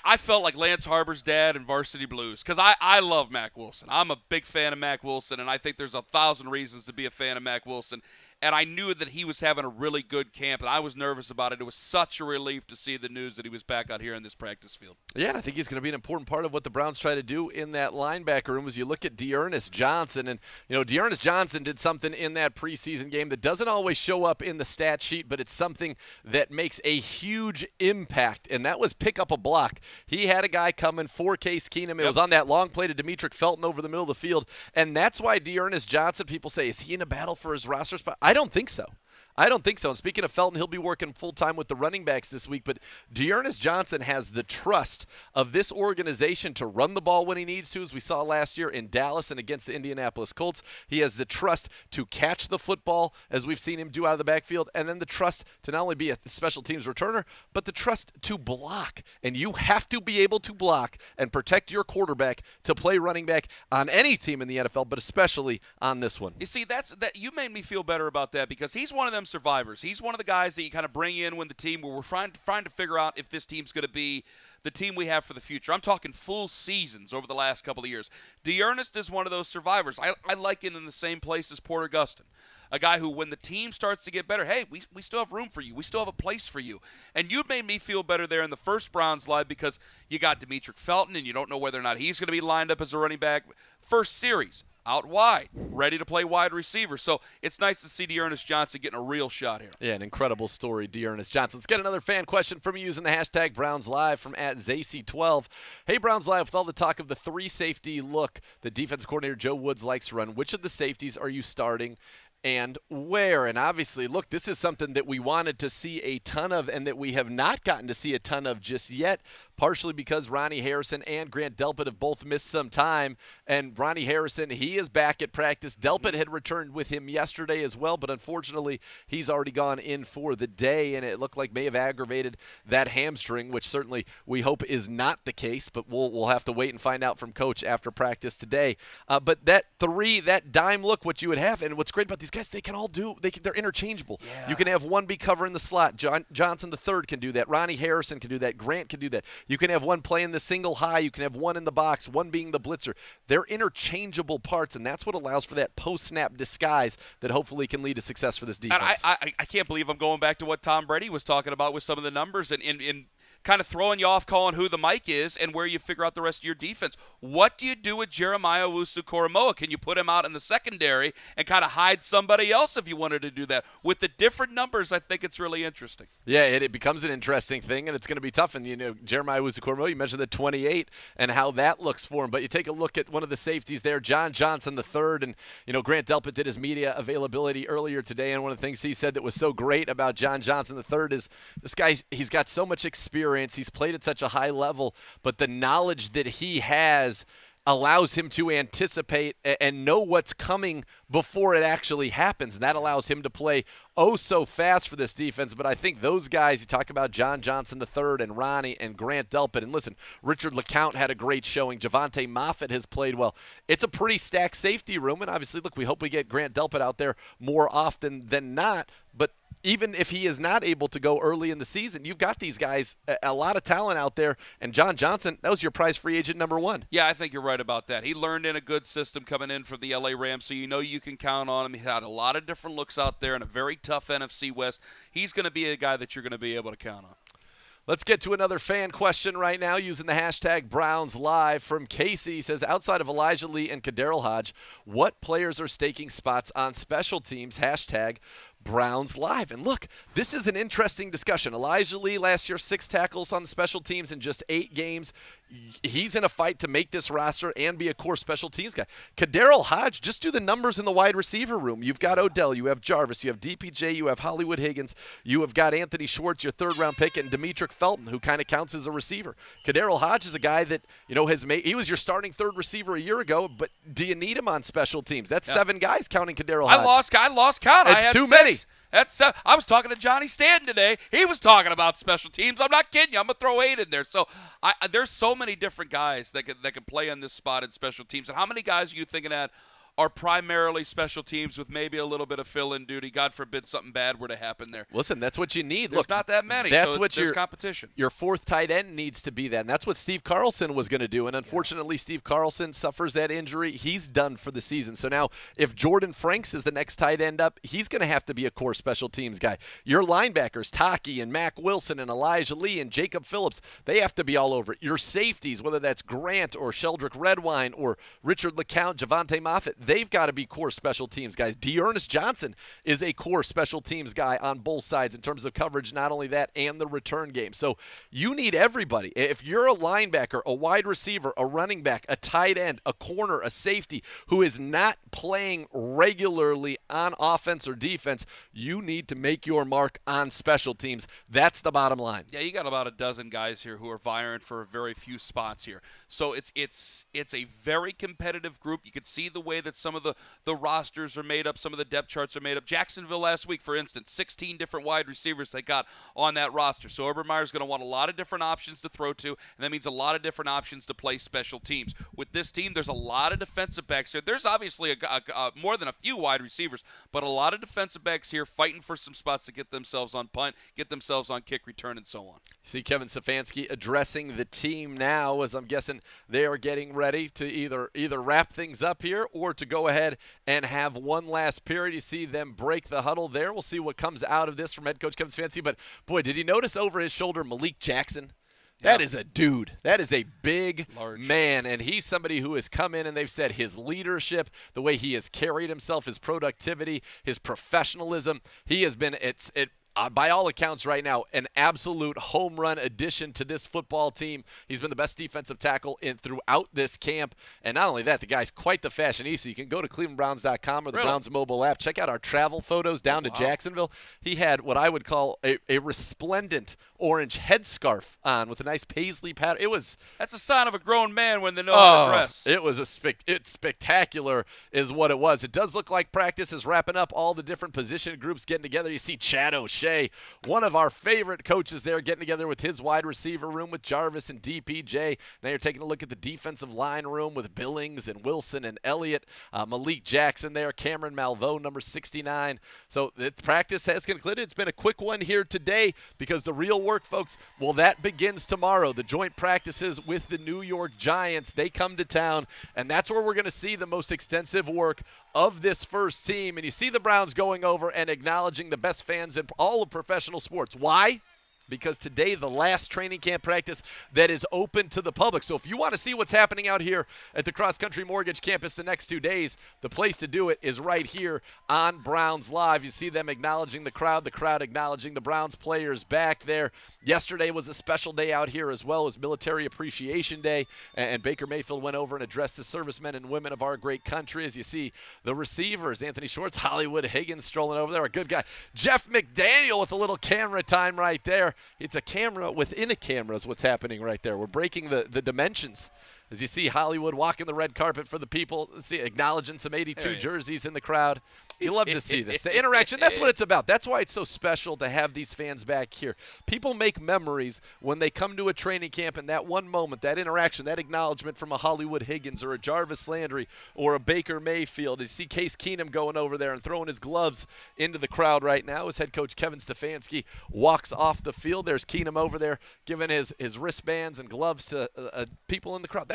I felt like Lance Harbor's dad in Varsity Blues because I love Mac Wilson. I'm a big fan of Mac Wilson, and I think there's 1,000 reasons to be a fan of Mac Wilson. And I knew that he was having a really good camp, and I was nervous about it. It was such a relief to see the news that he was back out here in this practice field. Yeah, and I think he's going to be an important part of what the Browns try to do in that linebacker room as you look at D'Ernest Johnson. And, D'Ernest Johnson did something in that preseason game that doesn't always show up in the stat sheet, but it's something that makes a huge impact, and that was pick up a block. He had a guy coming for Case Keenum. It was on that long play to Demetric Felton over the middle of the field, and that's why D'Ernest Johnson, people say, is he in a battle for his roster spot? I don't think so. And speaking of Felton, he'll be working full-time with the running backs this week, but D'Ernest Johnson has the trust of this organization to run the ball when he needs to, as we saw last year in Dallas and against the Indianapolis Colts. He has the trust to catch the football, as we've seen him do out of the backfield, and then the trust to not only be a special teams returner, but the trust to block. And you have to be able to block and protect your quarterback to play running back on any team in the NFL, but especially on this one. You see, you made me feel better about that because he's one of them survivors. He's one of the guys that you kind of bring in when the team where we're trying to figure out if this team's going to be the team we have for the future. I'm talking full seasons over the last couple of years. D'Ernest is one of those survivors. I like it in the same place as Porter Gustin, a guy who, when the team starts to get better, hey, we still have room for you. We still have a place for you. And you made me feel better there in the first Browns live because you got Demetric Felton, and you don't know whether or not he's going to be lined up as a running back. First series, out wide, ready to play wide receiver. So it's nice to see D'Ernest Johnson getting a real shot here. Yeah, an incredible story, D'Ernest Johnson. Let's get another fan question from you using the hashtag BrownsLive from @Zacy12. Hey, Browns Live, with all the talk of the three safety look that defensive coordinator Joe Woods likes to run, which of the safeties are you starting and where? And obviously, look, this is something that we wanted to see a ton of and that we have not gotten to see a ton of just yet, partially because Ronnie Harrison and Grant Delpit have both missed some time. And Ronnie Harrison, he is back at practice. Delpit had returned with him yesterday as well, but unfortunately, he's already gone in for the day, and it looked like may have aggravated that hamstring, which certainly we hope is not the case, but we'll have to wait and find out from Coach after practice today. But that dime look, what you would have, and what's great about these guys, they can all do, they're interchangeable. Yeah. You can have one be covering the slot. Johnson III can do that. Ronnie Harrison can do that. Grant can do that. You can have one playing the single high. You can have one in the box, one being the blitzer. They're interchangeable parts, and that's what allows for that post-snap disguise that hopefully can lead to success for this defense. And I can't believe I'm going back to what Tom Brady was talking about with some of the numbers and in kind of throwing you off calling who the Mike is and where you figure out the rest of your defense. What do you do with Jeremiah Owusu-Koramoah? Can you put him out in the secondary and kind of hide somebody else if you wanted to do that? With the different numbers, I think it's really interesting. Yeah, it becomes an interesting thing, and it's going to be tough. And, Jeremiah Owusu-Koramoah, you mentioned the 28 and how that looks for him. But you take a look at one of the safeties there, John Johnson III, and, Grant Delpit did his media availability earlier today, and one of the things he said that was so great about John Johnson III is this guy, he's got so much experience. He's played at such a high level, but the knowledge that he has allows him to anticipate and know what's coming before it actually happens. And that allows him to play so fast for this defense. But I think those guys, you talk about John Johnson III and Ronnie and Grant Delpit. And listen, Richard LeCount had a great showing. Javante Moffett has played well. It's a pretty stacked safety room. And obviously, look, we hope we get Grant Delpit out there more often than not. But even if he is not able to go early in the season, you've got these guys, a lot of talent out there. And John Johnson, that was your prize free agent number 1. Yeah, I think you're right about that. He learned in a good system coming in from the LA Rams, so you know you can count on him. He had a lot of different looks out there in a very tough NFC West. He's going to be a guy that you're going to be able to count on. Let's get to another fan question right now using the hashtag BrownsLive from Casey. He says, outside of Elijah Lee and Kaderil Hodge, what players are staking spots on special teams? Hashtag Browns Live. And look, this is an interesting discussion. Elijah Lee last year, 6 tackles on the special teams in just 8 games. He's in a fight to make this roster and be a core special teams guy. Kaderil Hodge, just do the numbers in the wide receiver room. You've got Odell, you have Jarvis, you have DPJ, you have Hollywood Higgins, you have got Anthony Schwartz, your 3rd-round pick, and Demetric Felton, who kind of counts as a receiver. Kaderil Hodge is a guy that, he was your starting 3rd receiver a year ago, but do you need him on special teams? That's 7 guys counting Kaderil Hodge. I lost count. It's I had too 6. many. I was talking to Johnny Stanton today. He was talking about special teams. I'm not kidding you. I'm going to throw 8 in there. So there's so many different guys that can play on this spot in special teams. And how many guys are you thinking at are primarily special teams with maybe a little bit of fill-in duty? God forbid something bad were to happen there. Listen, that's what you need. There's not that many. That's so what there's competition. Your 4th tight end needs to be that, and that's what Steve Carlson was going to do. And unfortunately, Steve Carlson suffers that injury. He's done for the season. So now, if Jordan Franks is the next tight end up, he's going to have to be a core special teams guy. Your linebackers, Taki and Mac Wilson and Elijah Lee and Jacob Phillips, they have to be all over it. Your safeties, whether that's Grant or Sheldrick Redwine or Richard LeCount, Javante Moffitt, they've got to be core special teams guys. Dearness Johnson is a core special teams guy on both sides in terms of coverage, not only that, and the return game. So you need everybody. If you're a linebacker, a wide receiver, a running back, a tight end, a corner, a safety who is not playing regularly on offense or defense, you need to make your mark on special teams. That's the bottom line. Yeah, you got about a dozen guys here who are vying for very few spots here. So it's a very competitive group. You can see the way that some of the rosters are made up, some of the depth charts are made up. Jacksonville last week, for instance, 16 different wide receivers they got on that roster. So Urban Meyer's going to want a lot of different options to throw to, and that means a lot of different options to play special teams. With this team, there's a lot of defensive backs here. There's obviously more than a few wide receivers, but a lot of defensive backs here fighting for some spots to get themselves on punt, get themselves on kick return, and so on. See Kevin Stefanski addressing the team now, as I'm guessing they are getting ready to either wrap things up here or to go ahead and have one last period. You see them break the huddle there. We'll see what comes out of this from head coach Kevin Stefanski. But, boy, did he notice over his shoulder Malik Jackson? That is a dude. That is a big man, and he's somebody who has come in and they've said his leadership, the way he has carried himself, his productivity, his professionalism, he has been by all accounts right now, an absolute home run addition to this football team. He's been the best defensive tackle throughout this camp. And not only that, the guy's quite the fashionista. You can go to clevelandbrowns.com or the Browns mobile app. Check out our travel photos down to Jacksonville. He had what I would call a resplendent orange headscarf on with a nice paisley pattern. That's a sign of a grown man when they know how to dress. It was it's spectacular is what it was. It does look like practice is wrapping up, all the different position groups getting together. You see Chad O'Shea, one of our favorite coaches there, getting together with his wide receiver room with Jarvis and DPJ. Now you're taking a look at the defensive line room with Billings and Wilson and Elliott, Malik Jackson there, Cameron Malveaux, number 69. So the practice has concluded. It's been a quick one here today because the real work, folks, well, that begins tomorrow. The joint practices with the New York Giants, they come to town, and that's where we're going to see the most extensive work of this first team. And you see the Browns going over and acknowledging the best fans in all of professional sports. Why? Because today, the last training camp practice that is open to the public. So if you want to see what's happening out here at the CrossCountry Mortgage campus the next 2 days, the place to do it is right here on Browns Live. You see them acknowledging the crowd acknowledging the Browns players back there. Yesterday was a special day out here as well as Military Appreciation Day, and Baker Mayfield went over and addressed the servicemen and women of our great country. As you see the receivers, Anthony Schwartz, Hollywood Higgins strolling over there, a good guy. Jeff McDaniel with a little camera time right there. It's a camera within a camera is what's happening right there. We're breaking the dimensions. As you see Hollywood walking the red carpet for the people, see acknowledging some 82 jerseys in the crowd. You love to see this. The interaction, that's what it's about. That's why it's so special to have these fans back here. People make memories when they come to a training camp, and that one moment, that interaction, that acknowledgement from a Hollywood Higgins or a Jarvis Landry or a Baker Mayfield. You see Case Keenum going over there and throwing his gloves into the crowd right now as head coach Kevin Stefanski walks off the field. There's Keenum over there giving his wristbands and gloves to people in the crowd.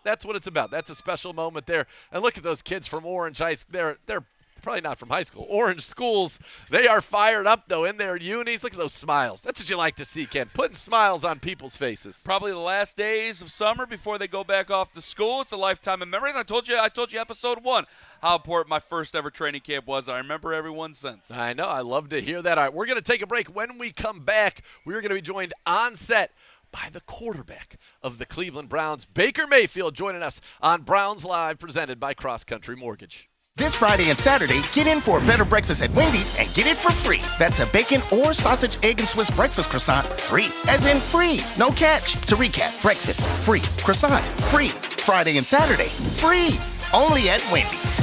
That's what it's about. That's a special moment there. And look at those kids from Orange High School. They're probably not from high school. Orange schools, they are fired up, though, in their unis. Look at those smiles. That's what you like to see, Ken, putting smiles on people's faces. Probably the last days of summer before they go back off to school. It's a lifetime of memories. I told you episode 1 how important my first ever training camp was. I remember everyone since. I know. I love to hear that. All right, we're going to take a break. When we come back, we're going to be joined on set by the quarterback of the Cleveland Browns, Baker Mayfield, joining us on Browns Live, presented by CrossCountry Mortgage. This Friday and Saturday, get in for a better breakfast at Wendy's and get it for free. That's a bacon or sausage, egg, and Swiss breakfast croissant free. As in free. No catch. To recap, breakfast free. Croissant free. Friday and Saturday free. Only at Wendy's.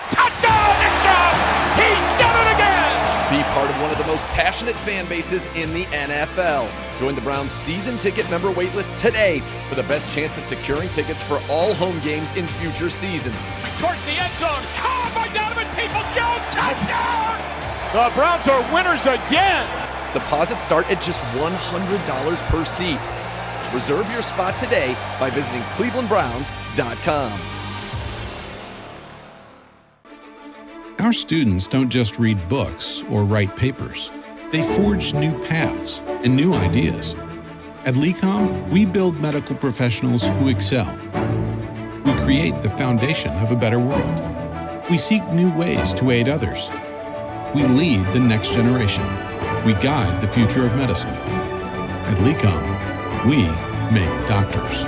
Touchdown, Nick Chubb! He's done it again! Be part of one of the most passionate fan bases in the NFL. Join the Browns season ticket member waitlist today for the best chance of securing tickets for all home games in future seasons. Towards the end zone, caught by Donovan Peoples-Jones, touchdown! The Browns are winners again! Deposits start at just $100 per seat. Reserve your spot today by visiting clevelandbrowns.com. Our students don't just read books or write papers. They forge new paths and new ideas. At LECOM, we build medical professionals who excel. We create the foundation of a better world. We seek new ways to aid others. We lead the next generation. We guide the future of medicine. At LECOM, we make doctors.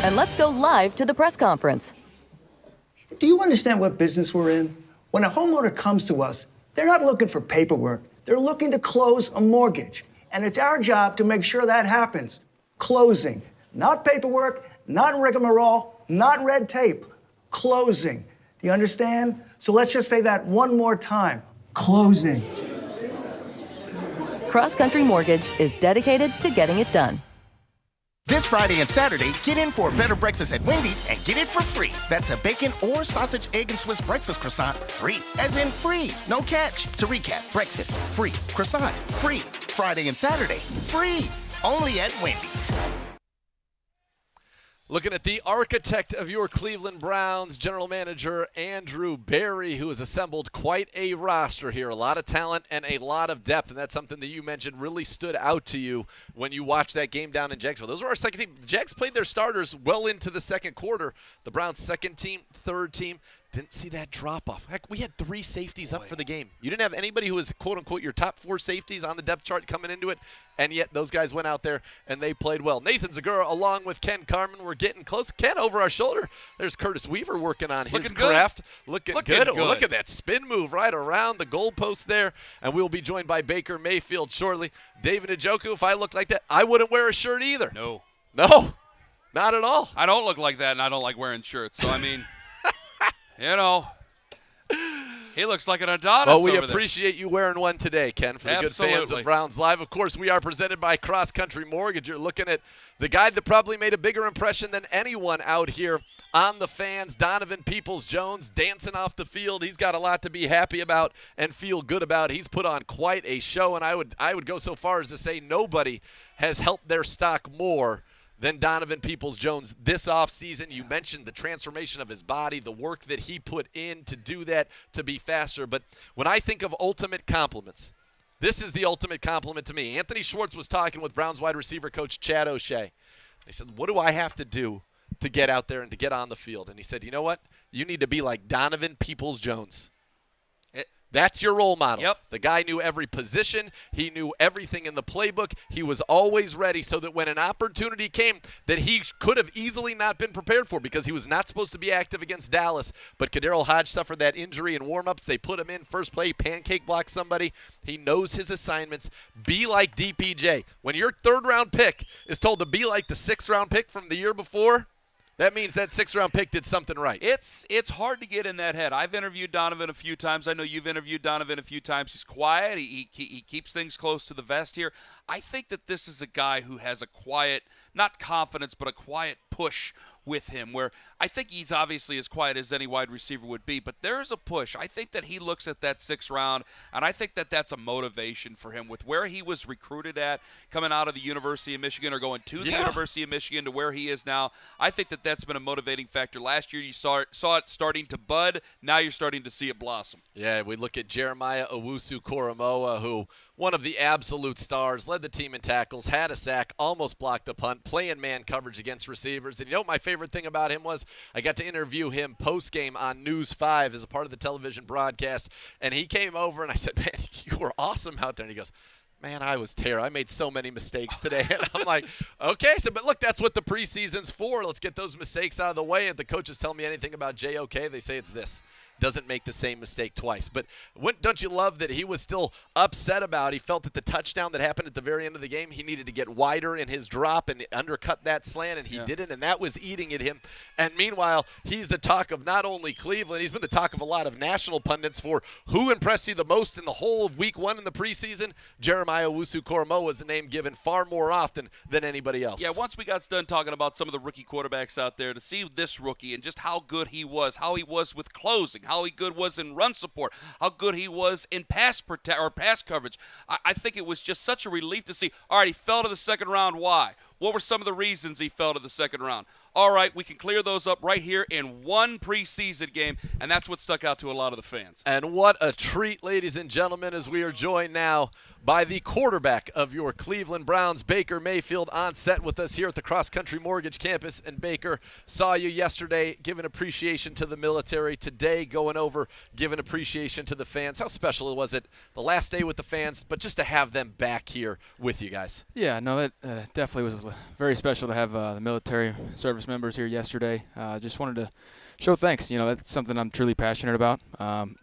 And let's go live to the press conference. Do you understand what business we're in? When a homeowner comes to us, they're not looking for paperwork. They're looking to close a mortgage. And it's our job to make sure that happens. Closing. Not paperwork, not rigmarole, not red tape. Closing. Do you understand? So let's just say that one more time. Closing. CrossCountry Mortgage is dedicated to getting it done. This Friday and Saturday, get in for a better breakfast at Wendy's and get it for free. That's a bacon or sausage, egg, and Swiss breakfast croissant free. As in free. No catch. To recap, breakfast free. Croissant free. Friday and Saturday free. Only at Wendy's. Looking at the architect of your Cleveland Browns, General Manager Andrew Berry, who has assembled quite a roster here. A lot of talent and a lot of depth, and that's something that you mentioned really stood out to you when you watched that game down in Jacksonville. Those are our second team. The Jags played their starters well into the second quarter. The Browns' second team, third team. Didn't see that drop-off. Heck, we had 3 safeties up for the game. You didn't have anybody who was, quote-unquote, your top 4 safeties on the depth chart coming into it, and yet those guys went out there and they played well. Nathan Zegura, along with Ken Carman, we're getting close. Ken, over our shoulder, there's Curtis Weaver working on his craft. Looking good. Oh, look at that spin move right around the goalpost there, and we'll be joined by Baker Mayfield shortly. David Njoku, if I looked like that, I wouldn't wear a shirt either. No, not at all. I don't look like that, and I don't like wearing shirts, so I mean, you know. He looks like an Adonis. Well, we over appreciate you wearing one today, Ken, for the good fans of Browns Live. Of course, we are presented by CrossCountry Mortgage. You're looking at the guy that probably made a bigger impression than anyone out here on the fans, Donovan Peoples-Jones, dancing off the field. He's got a lot to be happy about and feel good about. He's put on quite a show, and I would go so far as to say nobody has helped their stock more than Donovan Peoples-Jones this offseason. You mentioned the transformation of his body, the work that he put in to do that, to be faster. But when I think of ultimate compliments, this is the ultimate compliment to me. Anthony Schwartz was talking with Browns wide receiver coach Chad O'Shea. He said, what do I have to do to get out there and to get on the field? And he said, you know what? You need to be like Donovan Peoples-Jones. That's your role model. Yep. The guy knew every position. He knew everything in the playbook. He was always ready so that when an opportunity came that he could have easily not been prepared for because he was not supposed to be active against Dallas, but Kaderil Hodge suffered that injury in warm-ups. They put him in first play, pancake block somebody. He knows his assignments. Be like DPJ. When your third-round pick is told to be like the sixth-round pick from the year before, that means that sixth-round pick did something right. It's hard to get in that head. I've interviewed Donovan a few times. I know you've interviewed Donovan a few times. He's quiet. He keeps things close to the vest here. I think that this is a guy who has a quiet, not confidence, but a quiet push with him, where I think he's obviously as quiet as any wide receiver would be, but there's a push. I think that he looks at that sixth round, and I think that that's a motivation for him with where he was recruited at, coming out of the University of Michigan or going to the University of Michigan to where he is now. I think that that's been a motivating factor. Last year you saw it starting to bud. Now you're starting to see it blossom. Yeah, we look at Jeremiah Owusu-Koramoah, who one of the absolute stars, led the team in tackles, had a sack, almost blocked the punt, playing man coverage against receivers. And you know what my favorite thing about him was? I got to interview him post-game on News 5 as a part of the television broadcast. And he came over and I said, man, you were awesome out there. And he goes, man, I was terrible. I made so many mistakes today. And I'm like, okay. So, but look, that's what the preseason's for. Let's get those mistakes out of the way. If the coaches tell me anything about JOK, they say it's this. Doesn't make the same mistake twice. But don't you love that he was still upset about? He felt that the touchdown that happened at the very end of the game, he needed to get wider in his drop and undercut that slant, and he didn't, and that was eating at him. And meanwhile, he's the talk of not only Cleveland, he's been the talk of a lot of national pundits for who impressed you the most in the whole of week one in the preseason. Jeremiah Owusu-Koramoah was a name given far more often than anybody else. Yeah, once we got done talking about some of the rookie quarterbacks out there, to see this rookie and just how good he was with closing, how he good was in run support, how good he was in pass coverage. I think it was just such a relief to see. All right, he fell to the second round. Why? What were some of the reasons he fell to the second round? All right, we can clear those up right here in one preseason game, and that's what stuck out to a lot of the fans. And what a treat, ladies and gentlemen, as we are joined now by the quarterback of your Cleveland Browns, Baker Mayfield, on set with us here at the CrossCountry Mortgage Campus. And Baker, saw you yesterday giving appreciation to the military, today going over giving appreciation to the fans. How special was it the last day with the fans, but just to have them back here with you guys? Yeah, no, that definitely was very special to have the military service members here yesterday. Just wanted to show thanks. You know, that's something I'm truly passionate about.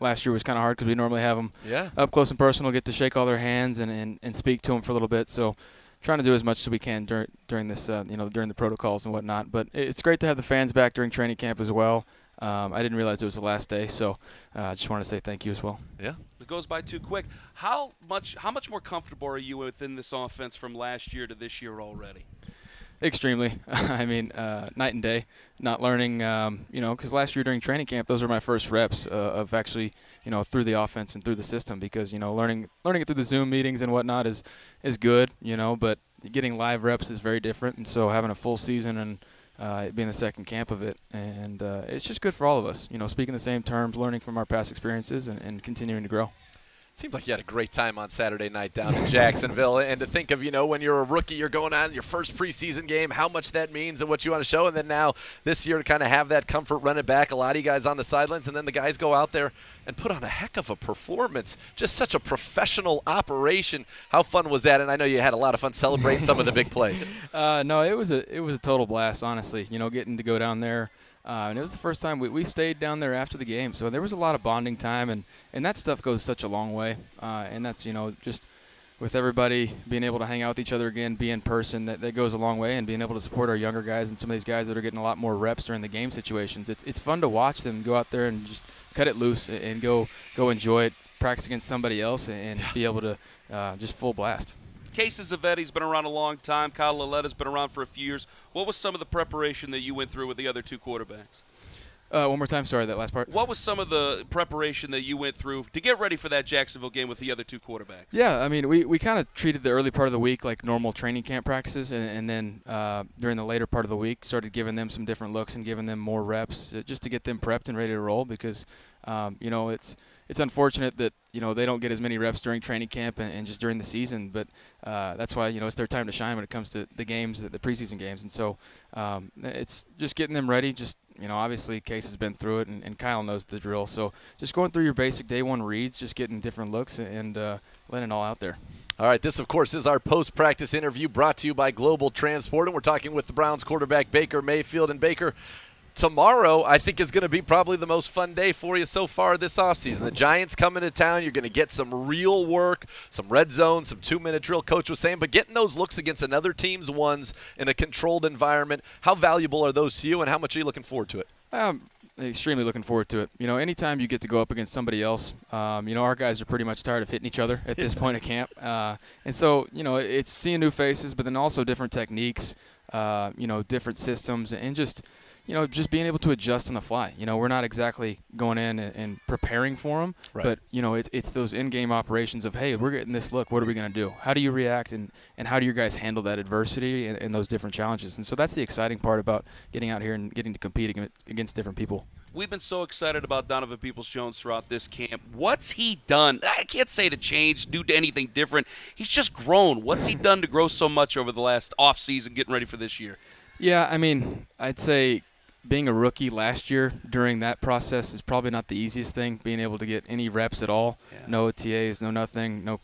Last year was kind of hard because we normally have them up close and personal, get to shake all their hands and speak to them for a little bit. So trying to do as much as we can during this, during the protocols and whatnot. But it's great to have the fans back during training camp as well. I didn't realize it was the last day, so I just want to say thank you as well. Yeah. It goes by too quick. How much more comfortable are you within this offense from last year to this year already? Extremely. I mean, night and day. Not learning, because last year during training camp, those were my first reps of actually, through the offense and through the system. Because learning it through the Zoom meetings and whatnot is good, but getting live reps is very different. And so having a full season and it being the second camp of it, and it's just good for all of us. Speaking the same terms, learning from our past experiences, and continuing to grow. Seemed like you had a great time on Saturday night down in Jacksonville. And to think of, when you're a rookie, you're going on your first preseason game, how much that means and what you want to show. And then now this year to kind of have that comfort running back, a lot of you guys on the sidelines, and then the guys go out there and put on a heck of a performance. Just such a professional operation. How fun was that? And I know you had a lot of fun celebrating some of the big plays. No, it was a total blast, honestly, getting to go down there. And it was the first time we stayed down there after the game. So there was a lot of bonding time, and that stuff goes such a long way. And that's, just with everybody being able to hang out with each other again, be in person, that goes a long way, and being able to support our younger guys and some of these guys that are getting a lot more reps during the game situations. It's fun to watch them go out there and just cut it loose and go enjoy it, practice against somebody else, and be able to just full blast. Casey Zavetti's been around a long time. Kyle Lalletta's been around for a few years. What was some of the preparation that you went through with the other two quarterbacks? One more time, sorry, that last part. What was some of the preparation that you went through to get ready for that Jacksonville game with the other two quarterbacks? Yeah, I mean, we kind of treated the early part of the week like normal training camp practices, and then during the later part of the week started giving them some different looks and giving them more reps just to get them prepped and ready to roll because, it's unfortunate that, they don't get as many reps during training camp and just during the season, but that's why, it's their time to shine when it comes to the games, the preseason games. And so it's just getting them ready. Just, obviously Case has been through it and Kyle knows the drill. So just going through your basic day one reads, just getting different looks and letting it all out there. All right, this, of course, is our post-practice interview brought to you by Global Transport, and we're talking with the Browns quarterback Baker Mayfield. And Baker, tomorrow, I think, is going to be probably the most fun day for you so far this offseason. The Giants coming to town. You're going to get some real work, some red zone, some 2-minute drill, Coach was saying. But getting those looks against another team's ones in a controlled environment, how valuable are those to you, and how much are you looking forward to it? Extremely looking forward to it. Anytime you get to go up against somebody else, our guys are pretty much tired of hitting each other at this point of camp. And so, it's seeing new faces, but then also different techniques, different systems, and just being able to adjust on the fly. We're not exactly going in and preparing for them, right. But, it's those in-game operations of, hey, we're getting this look. What are we going to do? How do you react, and how do your guys handle that adversity and those different challenges? And so that's the exciting part about getting out here and getting to compete against different people. We've been so excited about Donovan Peoples-Jones throughout this camp. What's he done? I can't say to change, do anything different. He's just grown. What's he done to grow so much over the last offseason getting ready for this year? Yeah, I mean, I'd say being a rookie last year during that process is probably not the easiest thing, being able to get any reps at all. Yeah. No OTAs, no nothing, no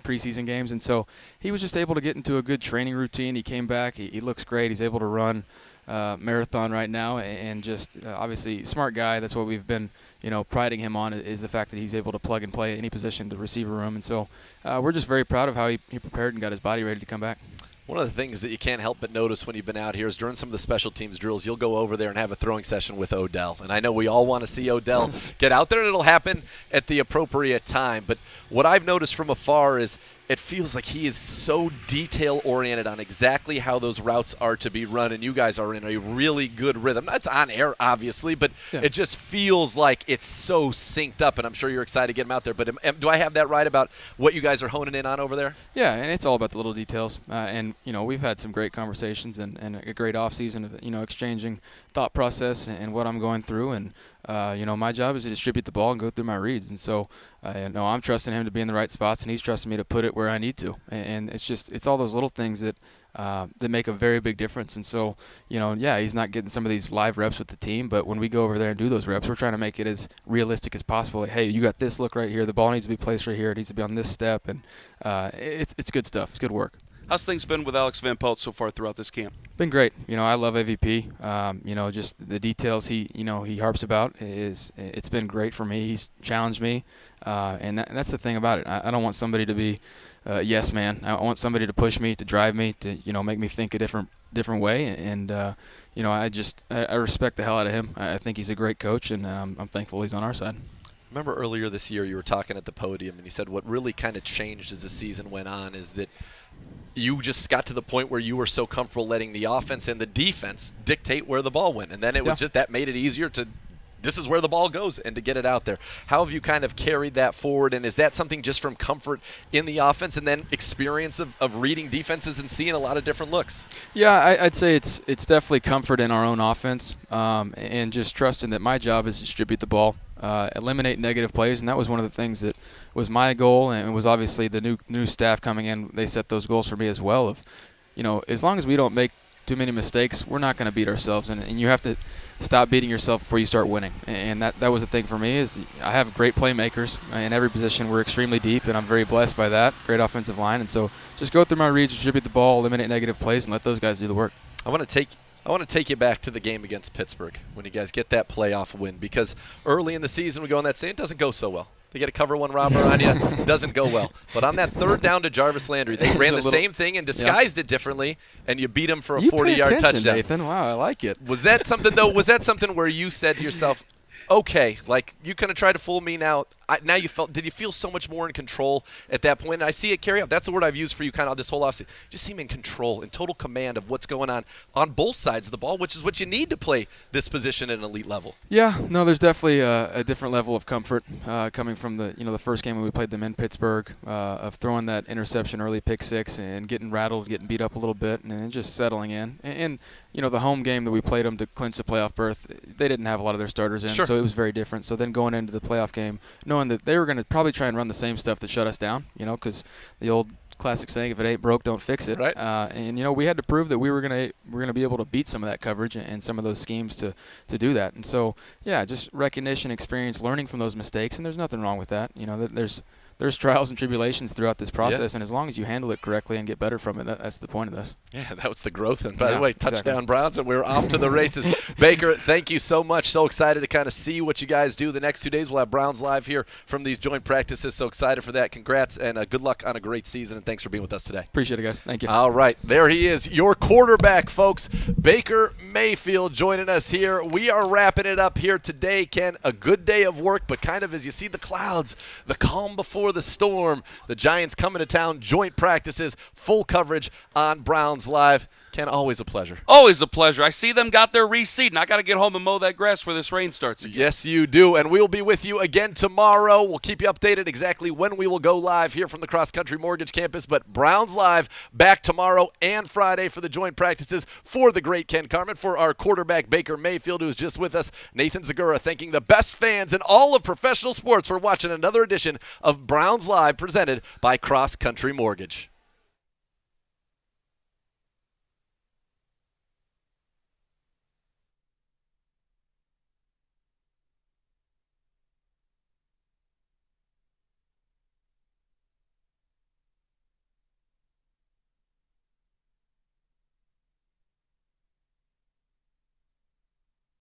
preseason games. And so he was just able to get into a good training routine. He came back. He looks great. He's able to run marathon right now, and just obviously smart guy. That's what we've been, priding him on, is the fact that he's able to plug and play any position in the receiver room. And so we're just very proud of how he prepared and got his body ready to come back. One of the things that you can't help but notice when you've been out here is during some of the special teams drills, you'll go over there and have a throwing session with Odell. And I know we all want to see Odell get out there, and it'll happen at the appropriate time. But what I've noticed from afar is it feels like he is so detail-oriented on exactly how those routes are to be run, and you guys are in a really good rhythm. That's on air, obviously, but It just feels like it's so synced up, and I'm sure you're excited to get him out there. But do I have that right about what you guys are honing in on over there? Yeah, and it's all about the little details. And, we've had some great conversations and a great offseason of, exchanging thought process and what I'm going through. And, my job is to distribute the ball and go through my reads. And so, I'm trusting him to be in the right spots, and he's trusting me to put it where I need to. And it's all those little things that make a very big difference. And so, he's not getting some of these live reps with the team, but when we go over there and do those reps, we're trying to make it as realistic as possible. Like, hey, you got this look right here. The ball needs to be placed right here. It needs to be on this step. And it's good stuff. It's good work. How's things been with Alex Van Pelt so far throughout this camp? Been great. I love AVP. Just the details he harps about it's been great for me. He's challenged me, and that's the thing about it. I don't want somebody to be yes man. I want somebody to push me, to drive me, to make me think a different way. And I respect the hell out of him. I think he's a great coach, and I'm thankful he's on our side. Remember earlier this year you were talking at the podium, and you said what really kind of changed as the season went on is that you just got to the point where you were so comfortable letting the offense and the defense dictate where the ball went. And then it was just that made it easier to this is where the ball goes and to get it out there. How have you kind of carried that forward? And is that something just from comfort in the offense and then experience of reading defenses and seeing a lot of different looks? Yeah, I'd say it's definitely comfort in our own offense and just trusting that my job is to distribute the ball, eliminate negative plays. And that was one of the things that was my goal, and it was obviously the new staff coming in. They set those goals for me as well of, as long as we don't make too many mistakes, we're not going to beat ourselves. And you have to stop beating yourself before you start winning. And that was the thing for me is I have great playmakers in every position. We're extremely deep, and I'm very blessed by that. Great offensive line. And so just go through my reads, distribute the ball, eliminate negative plays, and let those guys do the work. I want to take you back to the game against Pittsburgh when you guys get that playoff win, because early in the season we go on that saying it doesn't go so well. They get a cover one robber on you, it doesn't go well. But on that third down to Jarvis Landry, they ran the same thing and disguised it differently, and you beat him for a 40-yard touchdown. Nathan. Wow, I like it. Was that something, though? Was that something where you said to yourself, okay, like you kind of tried to fool me now, now did you feel so much more in control at that point? And I see it carry out. That's the word I've used for you kind of this whole offseason. Just seem in control, in total command of what's going on both sides of the ball, which is what you need to play this position at an elite level. Yeah, no, there's definitely a different level of comfort coming from the first game when we played them in Pittsburgh, of throwing that interception early pick six and getting rattled, getting beat up a little bit, and then just settling in. And the home game that we played them to clinch the playoff berth, they didn't have a lot of their starters in, so it was very different. So then going into the playoff game, knowing that they were going to probably try and run the same stuff that shut us down, because the old classic saying, if it ain't broke, don't fix it. Right. And we had to prove that we were gonna be able to beat some of that coverage and some of those schemes to do that. And so just recognition, experience, learning from those mistakes, and there's nothing wrong with that. There's trials and tribulations throughout this process, and as long as you handle it correctly and get better from it, that's the point of this. Yeah, that was the growth. And by the way, touchdown Browns, and we're off to the races. Baker, thank you so much. So excited to kind of see what you guys do the next 2 days. We'll have Browns Live here from these joint practices. So excited for that. Congrats, and good luck on a great season, and thanks for being with us today. Appreciate it, guys. Thank you. All right, there he is, your quarterback, folks. Baker Mayfield joining us here. We are wrapping it up here today, Ken. A good day of work, but kind of as you see the clouds, the calm before the storm. The Giants coming to town, joint practices, full coverage on Browns Live. Ken, always a pleasure. Always a pleasure. I see them got their reseed, and I got to get home and mow that grass before this rain starts again. Yes, you do, and we'll be with you again tomorrow. We'll keep you updated exactly when we will go live here from the CrossCountry Mortgage Campus, but Browns Live back tomorrow and Friday for the joint practices for the great Ken Carman, for our quarterback Baker Mayfield, who is just with us. Nathan Zegura thanking the best fans in all of professional sports for watching another edition of Browns Live presented by CrossCountry Mortgage.